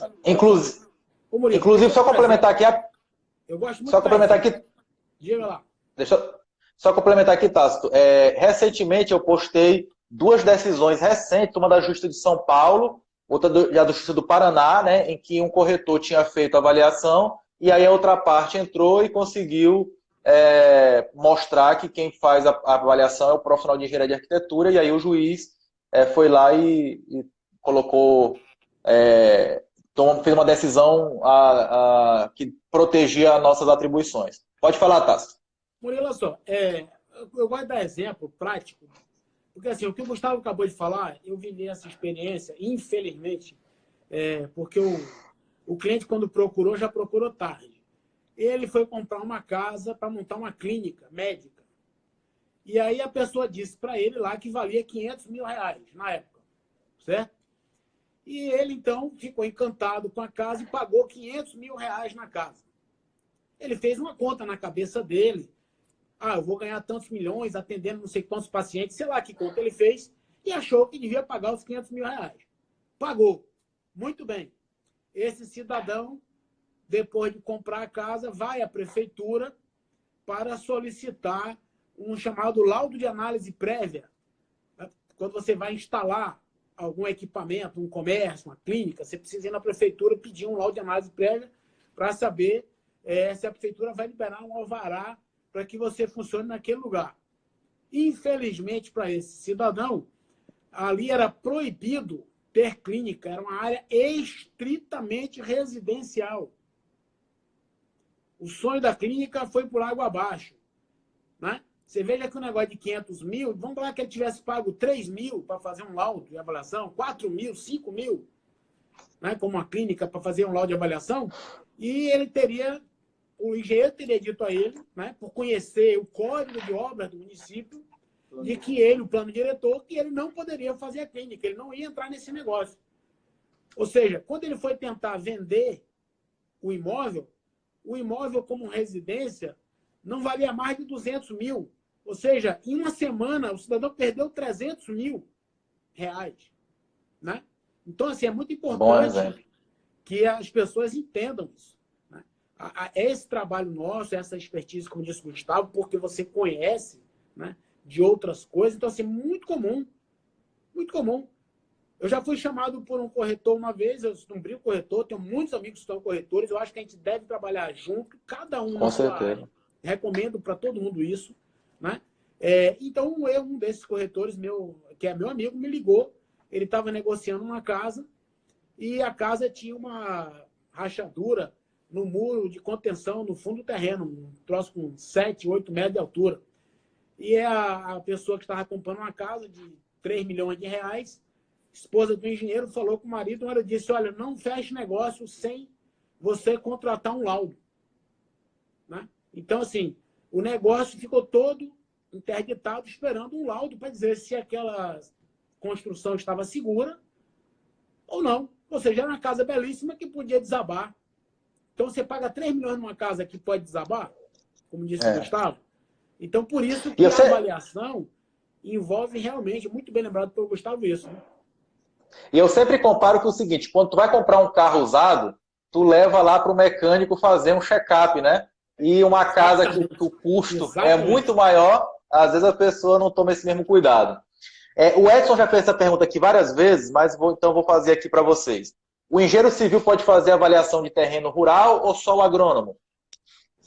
só complementar aqui... Eu gosto muito só complementar aqui... Diga lá. Só complementar aqui, Tácito. Recentemente eu postei duas decisões recentes, uma da Justiça de São Paulo, outra da Justiça do Paraná, né, em que um corretor tinha feito a avaliação e aí a outra parte entrou e conseguiu mostrar que quem faz a avaliação é o profissional de engenharia de arquitetura, e aí o juiz foi lá e colocou, fez uma decisão que protegia as nossas atribuições. Pode falar, Tássio. Murilo, olha só, eu gosto de dar exemplo prático, porque assim, o que o Gustavo acabou de falar, eu vivi essa experiência, infelizmente, porque o cliente, quando procurou, já procurou tarde. Ele foi comprar uma casa para montar uma clínica médica. E aí a pessoa disse para ele lá que valia 500 mil reais na época, certo? E ele, então, ficou encantado com a casa e pagou 500 mil reais na casa. Ele fez uma conta na cabeça dele. Eu vou ganhar tantos milhões atendendo não sei quantos pacientes, sei lá que conta ele fez, e achou que devia pagar os 500 mil reais. Pagou. Muito bem. Esse cidadão, depois de comprar a casa, vai à prefeitura para solicitar um chamado laudo de análise prévia. Quando você vai instalar algum equipamento, um comércio, uma clínica, você precisa ir na prefeitura pedir um laudo de análise prévia para saber se a prefeitura vai liberar um alvará para que você funcione naquele lugar. Infelizmente, para esse cidadão, ali era proibido ter clínica, era uma área estritamente residencial. O sonho da clínica foi por água abaixo, né? Você veja que o negócio de 500 mil, vamos falar que ele tivesse pago 3 mil para fazer um laudo de avaliação, 4 mil, 5 mil, né, como uma clínica para fazer um laudo de avaliação, e o engenheiro teria dito a ele, né, por conhecer o código de obras do município, de que ele, o plano diretor, que ele não poderia fazer a clínica, ele não ia entrar nesse negócio. Ou seja, quando ele foi tentar vender o imóvel como residência não valia mais de 200 mil. Ou seja, em uma semana, o cidadão perdeu 300 mil reais. Né? Então, assim, é muito importante que as pessoas entendam isso. Né? Esse trabalho nosso, essa expertise, como disse o Gustavo, porque você conhece, né, de outras coisas. Então, assim, muito comum. Muito comum. Eu já fui chamado por um corretor uma vez, eu não brinco corretor, tenho muitos amigos que são corretores, eu acho que a gente deve trabalhar junto, cada um na sua área. Recomendo para todo mundo isso. Né? Então, um desses corretores, que é meu amigo, me ligou. Ele estava negociando uma casa e a casa tinha uma rachadura no muro de contenção no fundo do terreno, um troço com 7, 8 metros de altura. E a pessoa que estava comprando uma casa de 3 milhões de reais, esposa do engenheiro, falou com o marido, ela disse, olha, não feche negócio sem você contratar um laudo. Né? Então, assim, o negócio ficou todo interditado esperando um laudo para dizer se aquela construção estava segura ou não. Ou seja, era uma casa belíssima que podia desabar. Então, você paga 3 milhões numa casa que pode desabar, como disse o Gustavo. Então, por isso que a avaliação envolve realmente, muito bem lembrado pelo Gustavo, isso. Né? E eu sempre comparo com o seguinte, quando tu vai comprar um carro usado, tu leva lá para o mecânico fazer um check-up, né? E uma casa que o custo é muito maior, às vezes a pessoa não toma esse mesmo cuidado. O Edson já fez essa pergunta aqui várias vezes, mas então vou fazer aqui para vocês. O engenheiro civil pode fazer avaliação de terreno rural ou só o agrônomo?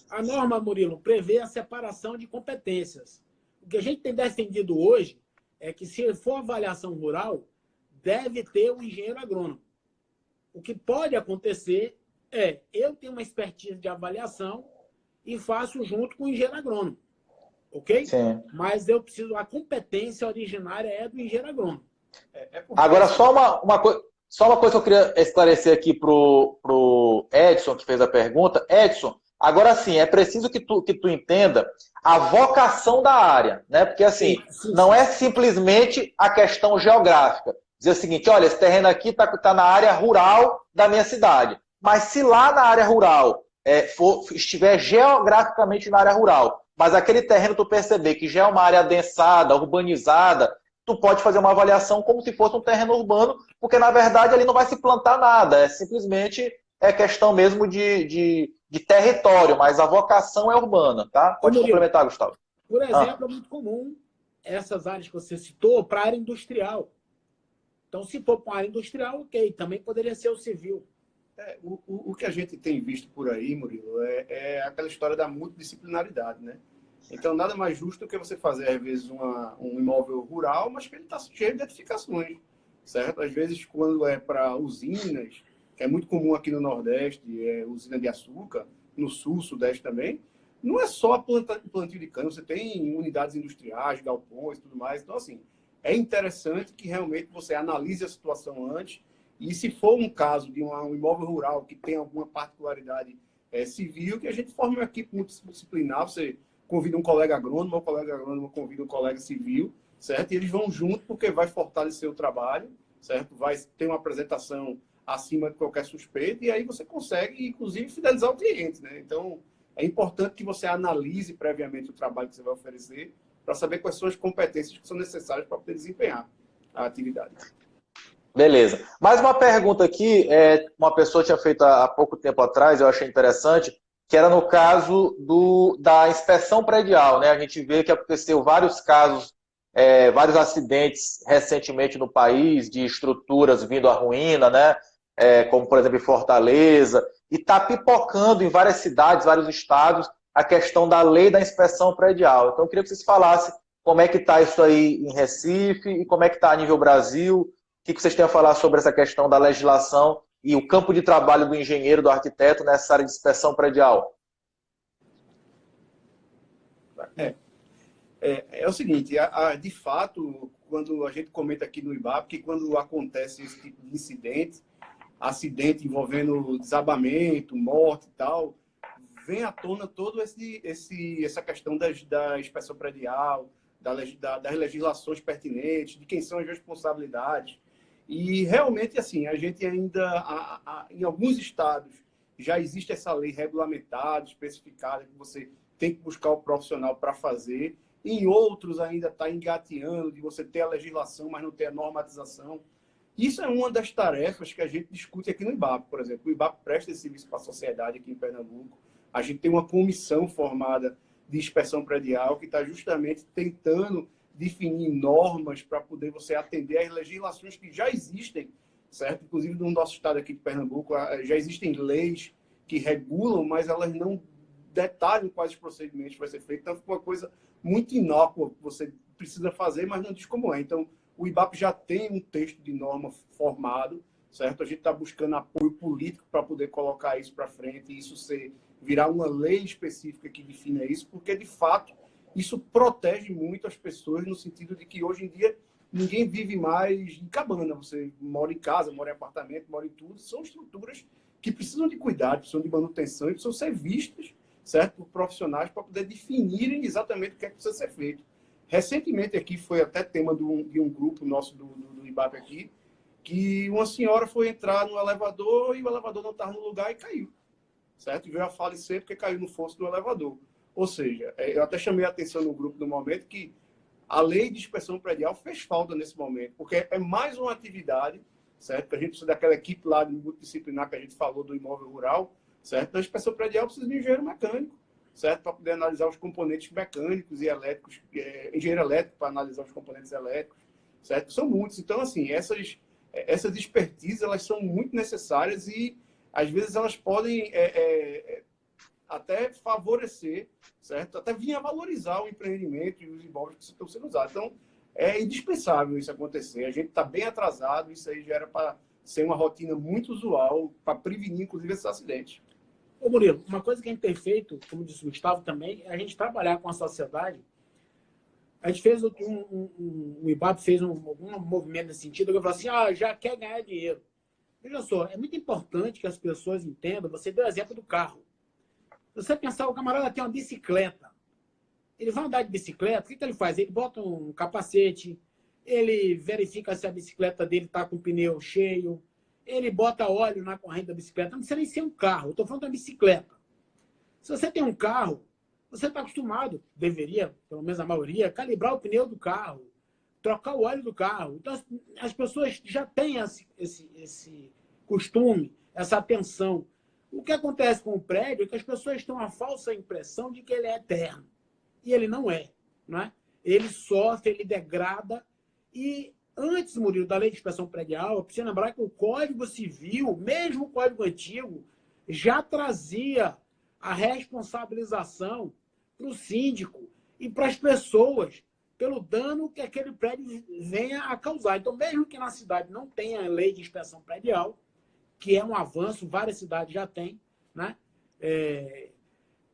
A norma, Murilo, prevê a separação de competências. O que a gente tem defendido hoje é que, se for avaliação rural, deve ter um engenheiro agrônomo. O que pode acontecer eu tenho uma expertise de avaliação e faço junto com o engenheiro agrônomo. Ok? Sim. Mas a competência originária é do engenheiro agrônomo. Agora, só uma coisa que eu queria esclarecer aqui pro Edson, que fez a pergunta. Edson, agora sim, é preciso que tu entenda a vocação da área, né? Porque assim, não é simplesmente a questão geográfica. Dizer o seguinte, olha, esse terreno aqui tá na área rural da minha cidade. Mas se lá na área rural estiver geograficamente na área rural, mas aquele terreno tu perceber que já é uma área adensada, urbanizada, tu pode fazer uma avaliação como se fosse um terreno urbano, porque na verdade ali não vai se plantar nada, simplesmente questão mesmo de território, mas a vocação é urbana, tá? Pode complementar, Gustavo. Por exemplo, é muito comum essas áreas que você citou para a área industrial. Então, se for para a área industrial, ok, também poderia ser o civil. O que a gente tem visto por aí, Murilo, é aquela história da multidisciplinaridade, né? Então, nada mais justo do que você fazer, às vezes, um imóvel rural, mas que ele está cheio de edificações, certo? Às vezes, quando é para usinas, que é muito comum aqui no Nordeste, usina de açúcar, no Sul, Sudeste também, não é só plantio de cana, você tem unidades industriais, galpões e tudo mais. Então, assim, é interessante que realmente você analise a situação antes e, se for um caso de um imóvel rural que tem alguma particularidade civil, que a gente forme uma equipe multidisciplinar, você convida um colega agrônomo, o colega agrônomo convida um colega civil, certo? E eles vão junto porque vai fortalecer o trabalho, certo? Vai ter uma apresentação acima de qualquer suspeita e aí você consegue, inclusive, fidelizar o cliente, né? Então, é importante que você analise previamente o trabalho que você vai oferecer para saber quais são as competências que são necessárias para poder desempenhar a atividade. Beleza. Mais uma pergunta aqui, uma pessoa tinha feito há pouco tempo atrás, eu achei interessante, que era no caso da inspeção predial, né? A gente vê que aconteceu vários casos, vários acidentes recentemente no país, de estruturas vindo à ruína, né? Como, por exemplo, em Fortaleza, e está pipocando em várias cidades, vários estados, a questão da lei da inspeção predial. Então, eu queria que vocês falassem como é que está isso aí em Recife e como é que está a nível Brasil. O que vocês têm a falar sobre essa questão da legislação e o campo de trabalho do engenheiro, do arquiteto nessa área de inspeção predial? É o seguinte, de fato, quando a gente comenta aqui no IBAP, que quando acontece esse tipo de acidente envolvendo desabamento, morte e tal, vem à tona toda essa questão da inspeção predial, das legislações pertinentes, de quem são as responsabilidades. E realmente, assim, a gente ainda, em alguns estados, já existe essa lei regulamentada, especificada, que você tem que buscar o profissional para fazer. Em outros ainda está engateando de você ter a legislação, mas não ter a normatização. Isso é uma das tarefas que a gente discute aqui no IBAP, por exemplo. O IBAP presta esse serviço para a sociedade aqui em Pernambuco. A gente tem uma comissão formada de inspeção predial que está justamente tentando definir normas para poder você atender às legislações que já existem, certo? Inclusive no nosso estado aqui de Pernambuco já existem leis que regulam, mas elas não detalham quais os procedimentos vai ser feito. Então, fica uma coisa muito inócua que você precisa fazer, mas não diz como é. Então, o IBAP já tem um texto de norma formado, certo? A gente está buscando apoio político para poder colocar isso para frente e isso virar uma lei específica que defina isso, porque, de fato, isso protege muito as pessoas no sentido de que, hoje em dia, ninguém vive mais em cabana. Você mora em casa, mora em apartamento, mora em tudo. São estruturas que precisam de cuidado, precisam de manutenção e precisam ser vistas, certo, por profissionais para poder definirem exatamente o que é que precisa ser feito. Recentemente aqui foi até tema de um grupo nosso do IBAP aqui, que uma senhora foi entrar no elevador e o elevador não estava no lugar e caiu, certo? E veio a falecer porque caiu no fosso do elevador. Ou seja, eu até chamei a atenção no grupo no momento que a lei de inspeção predial fez falta nesse momento, porque é mais uma atividade, certo? Que a gente precisa daquela equipe lá de multidisciplinar que a gente falou do imóvel rural, certo? Da inspeção predial precisa de engenheiro mecânico, certo? Para poder analisar os componentes mecânicos e elétricos, engenheiro elétrico para analisar os componentes elétricos, certo? São muitos. Então, assim, essas expertises, elas são muito necessárias e, às vezes, elas podem até favorecer, certo? Até vir a valorizar o empreendimento e os imóveis que estão sendo usados. Então, é indispensável isso acontecer. A gente está bem atrasado, isso aí já era para ser uma rotina muito usual, para prevenir, inclusive, esses acidentes. Ô Murilo, uma coisa que a gente tem feito, como disse o Gustavo também, é a gente trabalhar com a sociedade. A gente fez o IBAP fez algum movimento nesse sentido, que eu falei assim, já quer ganhar dinheiro. Veja só, é muito importante que as pessoas entendam, você deu o exemplo do carro. Se você pensar, o camarada tem uma bicicleta, ele vai andar de bicicleta, o que ele faz? Ele bota um capacete, ele verifica se a bicicleta dele está com o pneu cheio, ele bota óleo na corrente da bicicleta. Não precisa nem ser um carro, eu estou falando de uma bicicleta. Se você tem um carro, você está acostumado, deveria, pelo menos a maioria, calibrar o pneu do carro, trocar o óleo do carro. Então, as pessoas já têm esse costume, essa atenção. O que acontece com o prédio é que as pessoas têm uma falsa impressão de que ele é eterno. E ele não é. né? Ele sofre, ele degrada. E antes, Murilo, da lei de inspeção predial, eu preciso lembrar que o Código Civil, mesmo o Código Antigo, já trazia a responsabilização para o síndico e para as pessoas pelo dano que aquele prédio venha a causar. Então, mesmo que na cidade não tenha lei de inspeção predial, que é um avanço, várias cidades já têm, né?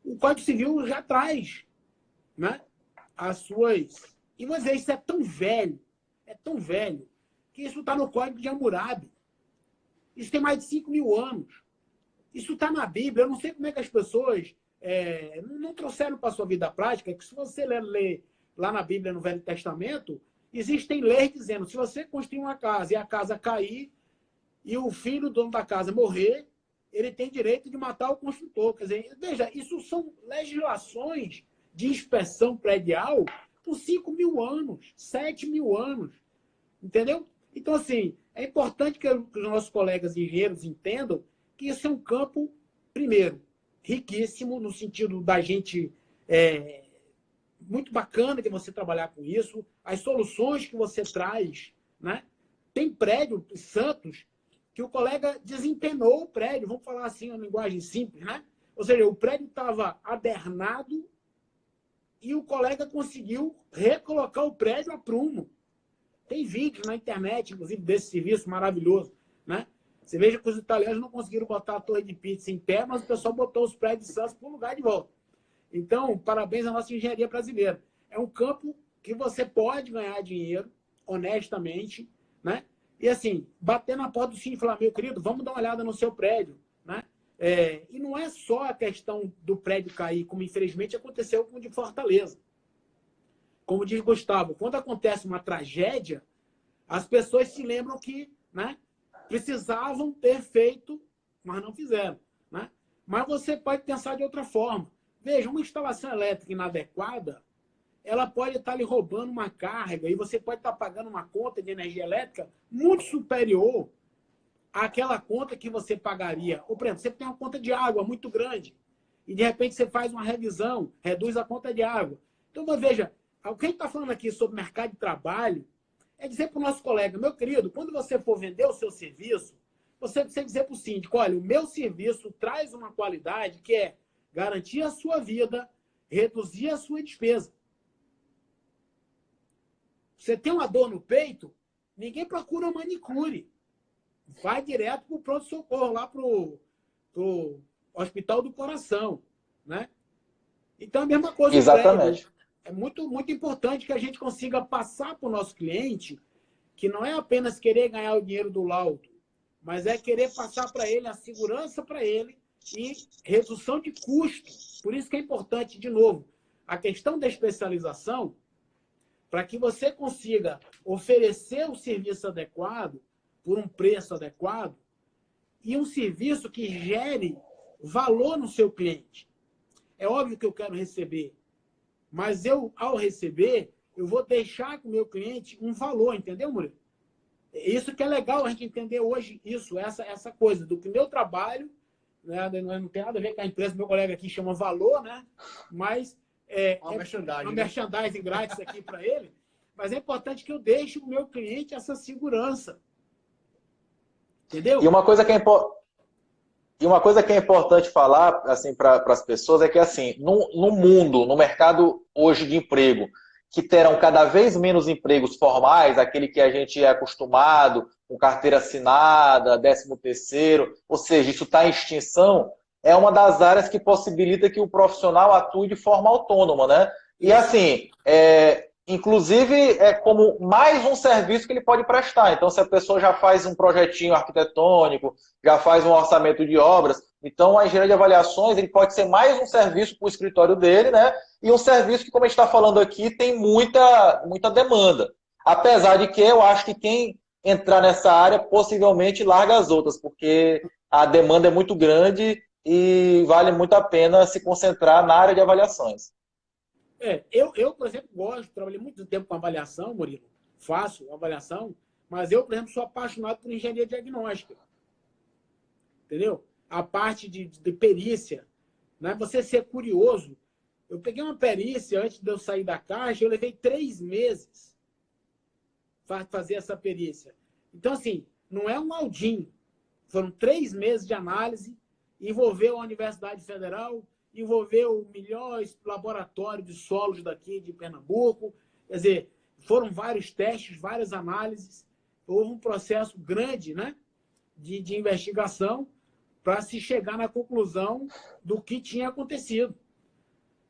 O Código Civil já traz, né, as suas... E vou dizer, isso é tão velho, que isso está no Código de Hammurabi. Isso tem mais de 5.000 anos. Isso está na Bíblia. Eu não sei como é que as pessoas não trouxeram para a sua vida prática, que se você ler lá na Bíblia, no Velho Testamento, existem leis dizendo, se você construir uma casa e a casa cair e o filho do dono da casa morrer, ele tem direito de matar o construtor. Quer dizer, veja, isso são legislações de inspeção predial por 5.000 anos, 7.000 anos. Entendeu? Então, assim, é importante que os nossos colegas engenheiros entendam que isso é um campo, primeiro, riquíssimo, no sentido da gente... muito bacana de você trabalhar com isso, as soluções que você traz, né? Tem prédio em Santos que o colega desempenou o prédio, vamos falar assim, uma linguagem simples, né? Ou seja, o prédio estava adernado e o colega conseguiu recolocar o prédio a prumo. Tem vídeos na internet, inclusive, desse serviço maravilhoso, né? Você veja que os italianos não conseguiram botar a Torre de Pisa em pé, mas o pessoal botou os prédios de Santos para o lugar de volta. Então, parabéns à nossa engenharia brasileira. É um campo que você pode ganhar dinheiro, honestamente, né? E assim, bater na porta do síndico e falar, meu querido, vamos dar uma olhada no seu prédio, né? E não é só a questão do prédio cair, como infelizmente aconteceu com o de Fortaleza. Como diz Gustavo, quando acontece uma tragédia, as pessoas se lembram que, né, precisavam ter feito, mas não fizeram, né? Mas você pode pensar de outra forma. Veja, uma instalação elétrica inadequada, ela pode estar lhe roubando uma carga e você pode estar pagando uma conta de energia elétrica muito superior àquela conta que você pagaria. Ou, por exemplo, você tem uma conta de água muito grande e, de repente, você faz uma revisão, reduz a conta de água. Então, veja, o que a gente está falando aqui sobre mercado de trabalho é dizer para o nosso colega, meu querido, quando você for vender o seu serviço, você precisa dizer para o síndico, olha, o meu serviço traz uma qualidade que é garantir a sua vida, reduzir a sua despesa. Você tem uma dor no peito, ninguém procura uma manicure. Vai direto para o pronto-socorro, lá para o Hospital do Coração, né? Então, a mesma coisa. Exatamente. É muito, muito importante que a gente consiga passar para o nosso cliente que não é apenas querer ganhar o dinheiro do laudo, mas é querer passar para ele a segurança para ele e redução de custo. Por isso que é importante, de novo, a questão da especialização, para que você consiga oferecer o serviço adequado, por um preço adequado, e um serviço que gere valor no seu cliente. É óbvio que eu quero receber, mas eu, ao receber, eu vou deixar com o meu cliente um valor, entendeu, Murilo? Isso que é legal a gente entender hoje, essa coisa do que meu trabalho, né, não tem nada a ver com a empresa, meu colega aqui chama valor, né? Mas uma merchandising grátis aqui para ele. Mas é importante que eu deixe o meu cliente essa segurança. Entendeu? E uma coisa que é importante falar assim, para as pessoas é que assim, no mundo, no mercado hoje de emprego, que terão cada vez menos empregos formais, aquele que a gente é acostumado, com carteira assinada, 13º, ou seja, isso está em extinção, é uma das áreas que possibilita que o profissional atue de forma autônoma, né? E assim, inclusive é como mais um serviço que ele pode prestar. Então, se a pessoa já faz um projetinho arquitetônico, já faz um orçamento de obras, então a engenharia de avaliações ele pode ser mais um serviço para o escritório dele, né? E um serviço que, como a gente está falando aqui, tem muita demanda. Apesar de que eu acho que quem entrar nessa área possivelmente larga as outras, porque a demanda é muito grande e vale muito a pena se concentrar na área de avaliações. Eu, por exemplo, gosto, trabalhei muito tempo com avaliação, Murilo, faço avaliação, mas eu, por exemplo, sou apaixonado por engenharia diagnóstica. Entendeu? A parte de perícia, né? Você ser curioso. Eu peguei uma perícia antes de eu sair da Caixa, eu levei 3 meses para fazer essa perícia. Então, assim, não é um aldinho. Foram 3 meses de análise, envolveu a Universidade Federal, envolveu o melhor laboratório de solos daqui de Pernambuco. Quer dizer, foram vários testes, várias análises. Houve um processo grande, né, de investigação para se chegar na conclusão do que tinha acontecido.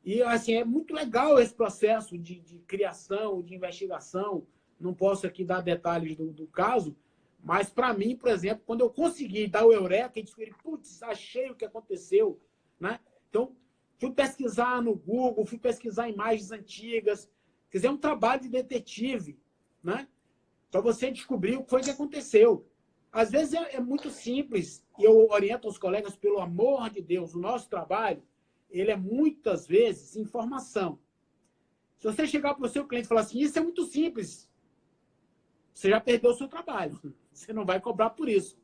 E, assim, é muito legal esse processo de criação, de investigação. Não posso aqui dar detalhes do caso, mas, para mim, por exemplo, quando eu consegui dar o eureka e descobri, putz, achei o que aconteceu, né? Então, fui pesquisar no Google, fui pesquisar imagens antigas. Quer dizer, é um trabalho de detetive, né? Para você descobrir o que foi que aconteceu. Às vezes é muito simples, e eu oriento os colegas, pelo amor de Deus, o nosso trabalho, ele é muitas vezes informação. Se você chegar para o seu cliente e falar assim, isso é muito simples, você já perdeu o seu trabalho. Você não vai cobrar por isso.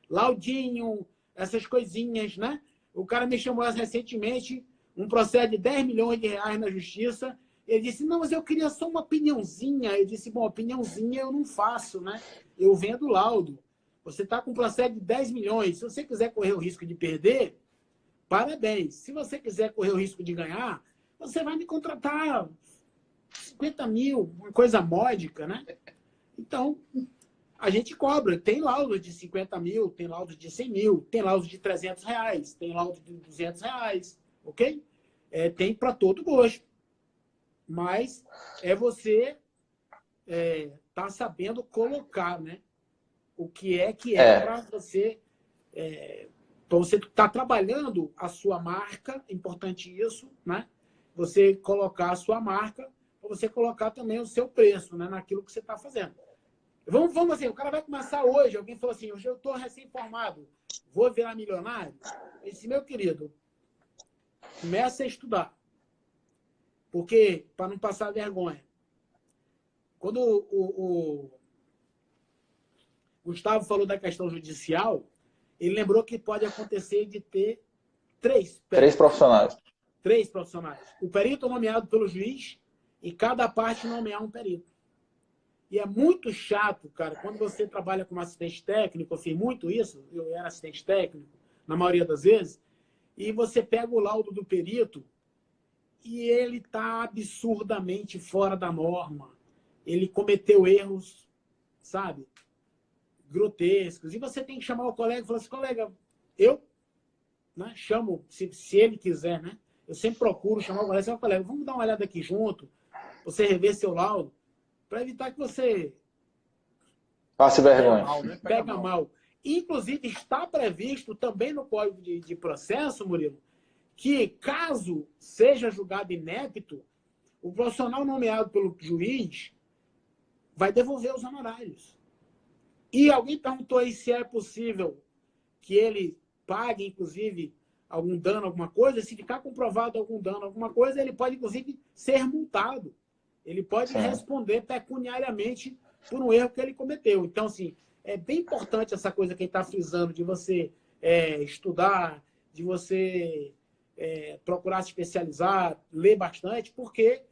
Laudinho, essas coisinhas, né? O cara me chamou recentemente, um processo de 10 milhões de reais na justiça. Ele disse, não, mas eu queria só uma opiniãozinha. Eu disse, bom, opiniãozinha eu não faço, né? Eu vendo laudo. Você está com um processo de 10 milhões. Se você quiser correr o risco de perder, parabéns. Se você quiser correr o risco de ganhar, você vai me contratar 50 mil, uma coisa módica, né? Então, a gente cobra. Tem laudos de 50 mil, tem laudos de 100 mil, tem laudos de 300 reais, tem laudos de 200 reais, ok? Tem para todo gosto. Mas é você tá sabendo colocar, né? O que é para você... Então, você está trabalhando a sua marca, importante isso, né? Você colocar a sua marca, para você colocar também o seu preço, né? Naquilo que você está fazendo. Vamos assim, o cara vai começar hoje, alguém falou assim, hoje eu estou recém-formado, vou virar milionário? Eu disse, meu querido, comece a estudar. Porque, para não passar vergonha, quando o Gustavo falou da questão judicial, ele lembrou que pode acontecer de ter 3 profissionais. 3 profissionais. O perito nomeado pelo juiz e cada parte nomear um perito. E é muito chato, cara, quando você trabalha como assistente técnico, eu fiz muito isso, eu era assistente técnico, na maioria das vezes, e você pega o laudo do perito e ele está absurdamente fora da norma. Ele cometeu erros, sabe, grotescos. E você tem que chamar o colega e falar assim, colega, eu, né, chamo, se ele quiser, né? Eu sempre procuro chamar o colega e colega, vamos dar uma olhada aqui junto, você rever seu laudo, para evitar que você passe vergonha. Pega mal. Inclusive, está previsto também no Código de Processo, Murilo, que caso seja julgado inepto, o profissional nomeado pelo juiz vai devolver os honorários. E alguém perguntou aí se é possível que ele pague, inclusive, algum dano, alguma coisa. Se ficar comprovado algum dano, alguma coisa, ele pode, inclusive, ser multado. Ele pode responder pecuniariamente por um erro que ele cometeu. Então, assim, é bem importante essa coisa que ele está frisando, de você estudar, de você procurar se especializar, ler bastante, porque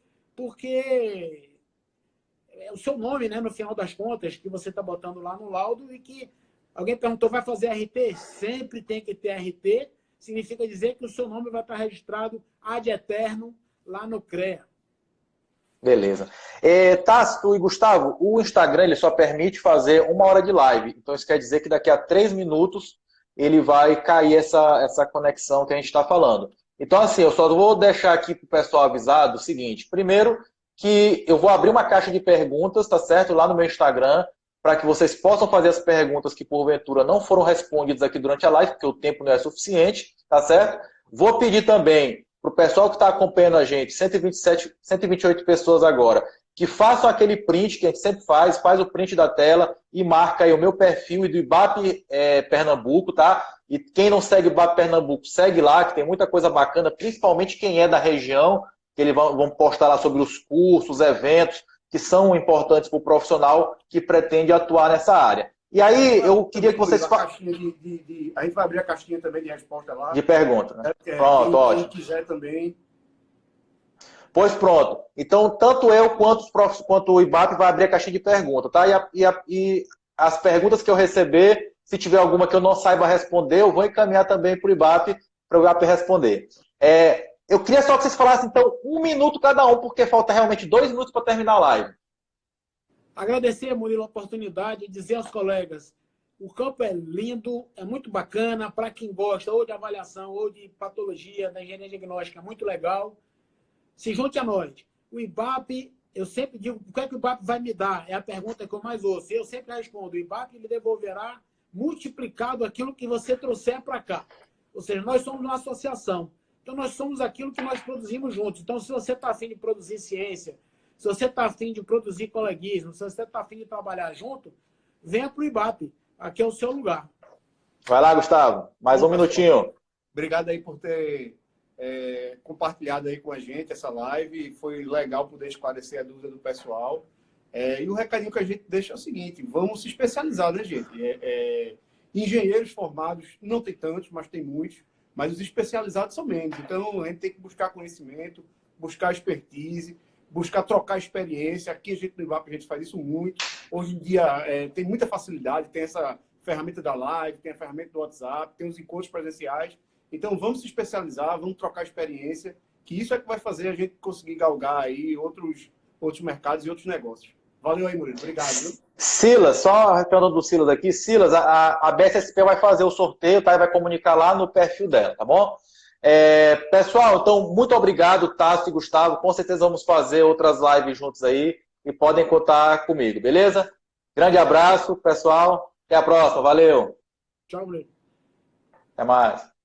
é o seu nome, né, no final das contas, que você está botando lá no laudo e que alguém perguntou, vai fazer RT? Sempre tem que ter RT. Significa dizer que o seu nome vai estar registrado ad eterno lá no CREA. Beleza. Tácito e Gustavo, o Instagram ele só permite fazer 1 hora de live. Então isso quer dizer que daqui a 3 minutos ele vai cair essa conexão que a gente está falando. Então assim, eu só vou deixar aqui para o pessoal avisado o seguinte. Primeiro, que eu vou abrir uma caixa de perguntas, tá certo? Lá no meu Instagram, para que vocês possam fazer as perguntas que porventura não foram respondidas aqui durante a live, porque o tempo não é suficiente, tá certo? Vou pedir também para o pessoal que está acompanhando a gente, 128 pessoas agora, que façam aquele print que a gente sempre faz o print da tela e marca aí o meu perfil e do IBAP Pernambuco, tá? E quem não segue o IBAP Pernambuco, segue lá, que tem muita coisa bacana, principalmente quem é da região, que eles vão postar lá sobre os cursos, eventos, que são importantes para o profissional que pretende atuar nessa área. E aí, eu queria que vocês... A gente vai abrir a caixinha também de resposta lá. De pergunta, né? Pronto, ótimo. Quem quiser também... Pois pronto. Então, tanto eu quanto o IBAP vai abrir a caixinha de perguntas, tá? E as perguntas que eu receber, se tiver alguma que eu não saiba responder, eu vou encaminhar também para o IBAP responder. Eu queria só que vocês falassem, então, 1 minuto cada um, porque falta realmente 2 minutos para terminar a live. Agradecer, Murilo, a oportunidade de dizer aos colegas, o campo é lindo, é muito bacana, para quem gosta ou de avaliação ou de patologia, da engenharia diagnóstica, é muito legal. Se junte a nós. O IBAP, eu sempre digo, o que é que o IBAP vai me dar? É a pergunta que eu mais ouço. Eu sempre respondo, o IBAP lhe devolverá multiplicado aquilo que você trouxer para cá. Ou seja, nós somos uma associação. Então, nós somos aquilo que nós produzimos juntos. Então, se você está afim de produzir ciência, se você está afim de produzir coleguismo, se você está afim de trabalhar junto, venha para o IBAP. Aqui é o seu lugar. Vai lá, Gustavo. Mais um minutinho. Obrigado aí por ter compartilhado aí com a gente essa live. Foi legal poder esclarecer a dúvida do pessoal. E o recadinho que a gente deixa é o seguinte, vamos se especializar, né, gente? Engenheiros formados, não tem tantos, mas tem muitos. Mas os especializados são menos. Então, a gente tem que buscar conhecimento, buscar expertise, buscar trocar experiência. Aqui a gente no IBAP a gente faz isso muito. Hoje em dia tem muita facilidade, tem essa ferramenta da live, tem a ferramenta do WhatsApp, tem os encontros presenciais. Então vamos se especializar, vamos trocar experiência, que isso é que vai fazer a gente conseguir galgar aí outros mercados e outros negócios. Valeu aí, Murilo. Obrigado. Viu? Silas, só respondendo do Silas aqui. Silas, a BSSP vai fazer o sorteio, tá? E vai comunicar lá no perfil dela, tá bom? Pessoal, então, muito obrigado, Tássio e Gustavo. Com certeza vamos fazer outras lives juntos aí e podem contar comigo, beleza? Grande abraço, pessoal. Até a próxima. Valeu. Tchau, Murilo. Até mais.